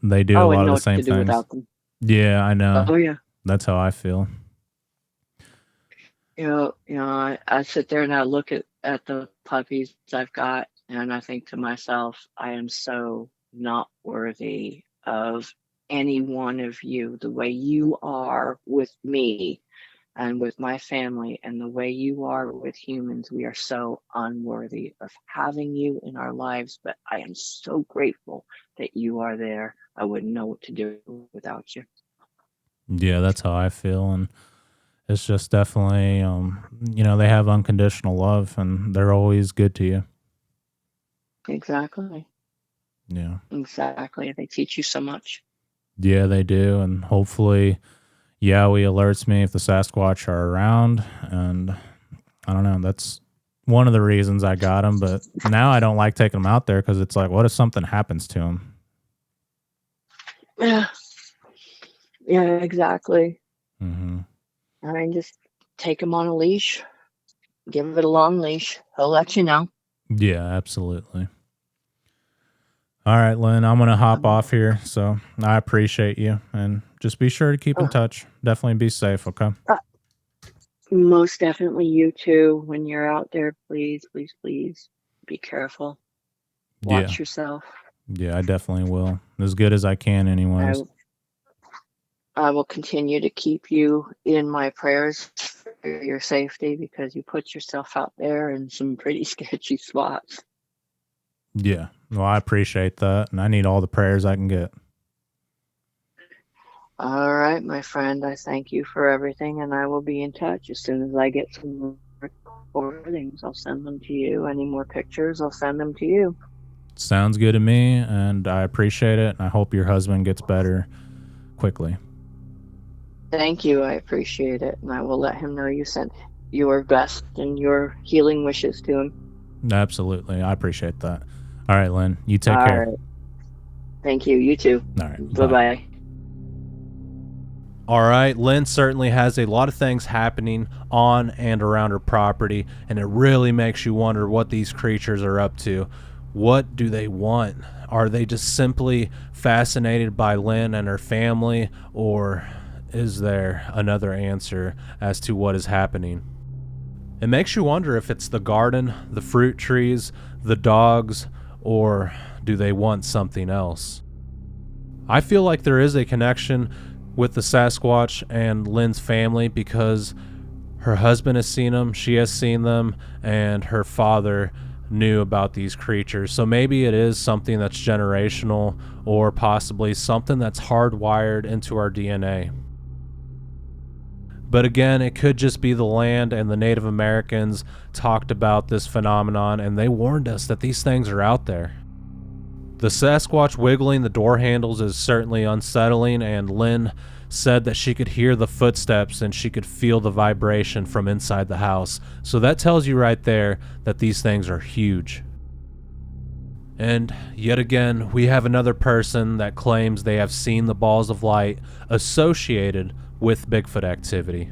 They do a lot of the same things. Without them. Yeah, I know. Oh yeah. That's how I feel. I sit there and I look at the puppies I've got, and I think to myself, I am so not worthy of any one of you. The way you are with me and with my family, and the way you are with humans, we are so unworthy of having you in our lives. But I am so grateful that you are there. I wouldn't know what to do without you. Yeah, that's how I feel. And it's just definitely, they have unconditional love, and they're always good to you. Exactly. Yeah. Exactly. They teach you so much. Yeah, they do. And hopefully, Yowie alerts me if the Sasquatch are around. And I don't know, that's one of the reasons I got him. But now I don't like taking him out there, because it's like, what if something happens to him? Yeah. Yeah, exactly. Mm-hmm. I mean, just take him on a leash. Give it a long leash. He'll let you know. Yeah, absolutely. All right, Lynn, I'm going to hop off here. So I appreciate you. And just be sure to keep in touch. Definitely be safe, okay? Most definitely, you too. When you're out there, please, please, please be careful. Watch yourself. Yeah, I definitely will. As good as I can anyways. I will continue to keep you in my prayers your safety, because you put yourself out there in some pretty sketchy spots. Yeah. Well, I appreciate that, and I need all the prayers I can get. All right, my friend, I thank you for everything, and I will be in touch as soon as I get some recordings. I'll send them to you. Any more pictures, I'll send them to you. Sounds good to me, and I appreciate it, and I hope your husband gets better quickly. Thank you. I appreciate it, and I will let him know you sent your best and your healing wishes to him. Absolutely. I appreciate that. All right, Lynn, you take care. Right. Thank you. You too. All right. Bye-bye. All right, Lynn certainly has a lot of things happening on and around her property, and it really makes you wonder what these creatures are up to. What do they want? Are they just simply fascinated by Lynn and her family, or is there another answer as to what is happening? It makes you wonder if it's the garden, the fruit trees, the dogs, or do they want something else? I feel like there is a connection with the Sasquatch and Lynn's family because her husband has seen them, she has seen them, and her father knew about these creatures. So maybe it is something that's generational, or possibly something that's hardwired into our DNA. But again, it could just be the land, and the Native Americans talked about this phenomenon and they warned us that these things are out there. The Sasquatch wiggling the door handles is certainly unsettling, and Lynn said that she could hear the footsteps and she could feel the vibration from inside the house. So that tells you right there that these things are huge. And yet again, we have another person that claims they have seen the balls of light associated with Bigfoot activity.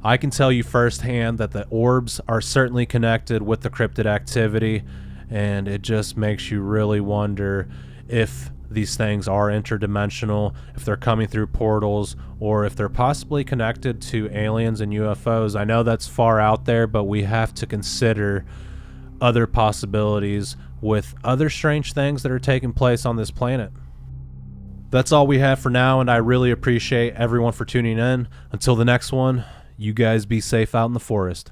I can tell you firsthand that the orbs are certainly connected with the cryptid activity, and it just makes you really wonder if these things are interdimensional, if they're coming through portals, or if they're possibly connected to aliens and UFOs. I know that's far out there, but we have to consider other possibilities with other strange things that are taking place on this planet. That's all we have for now, and I really appreciate everyone for tuning in. Until the next one, you guys be safe out in the forest.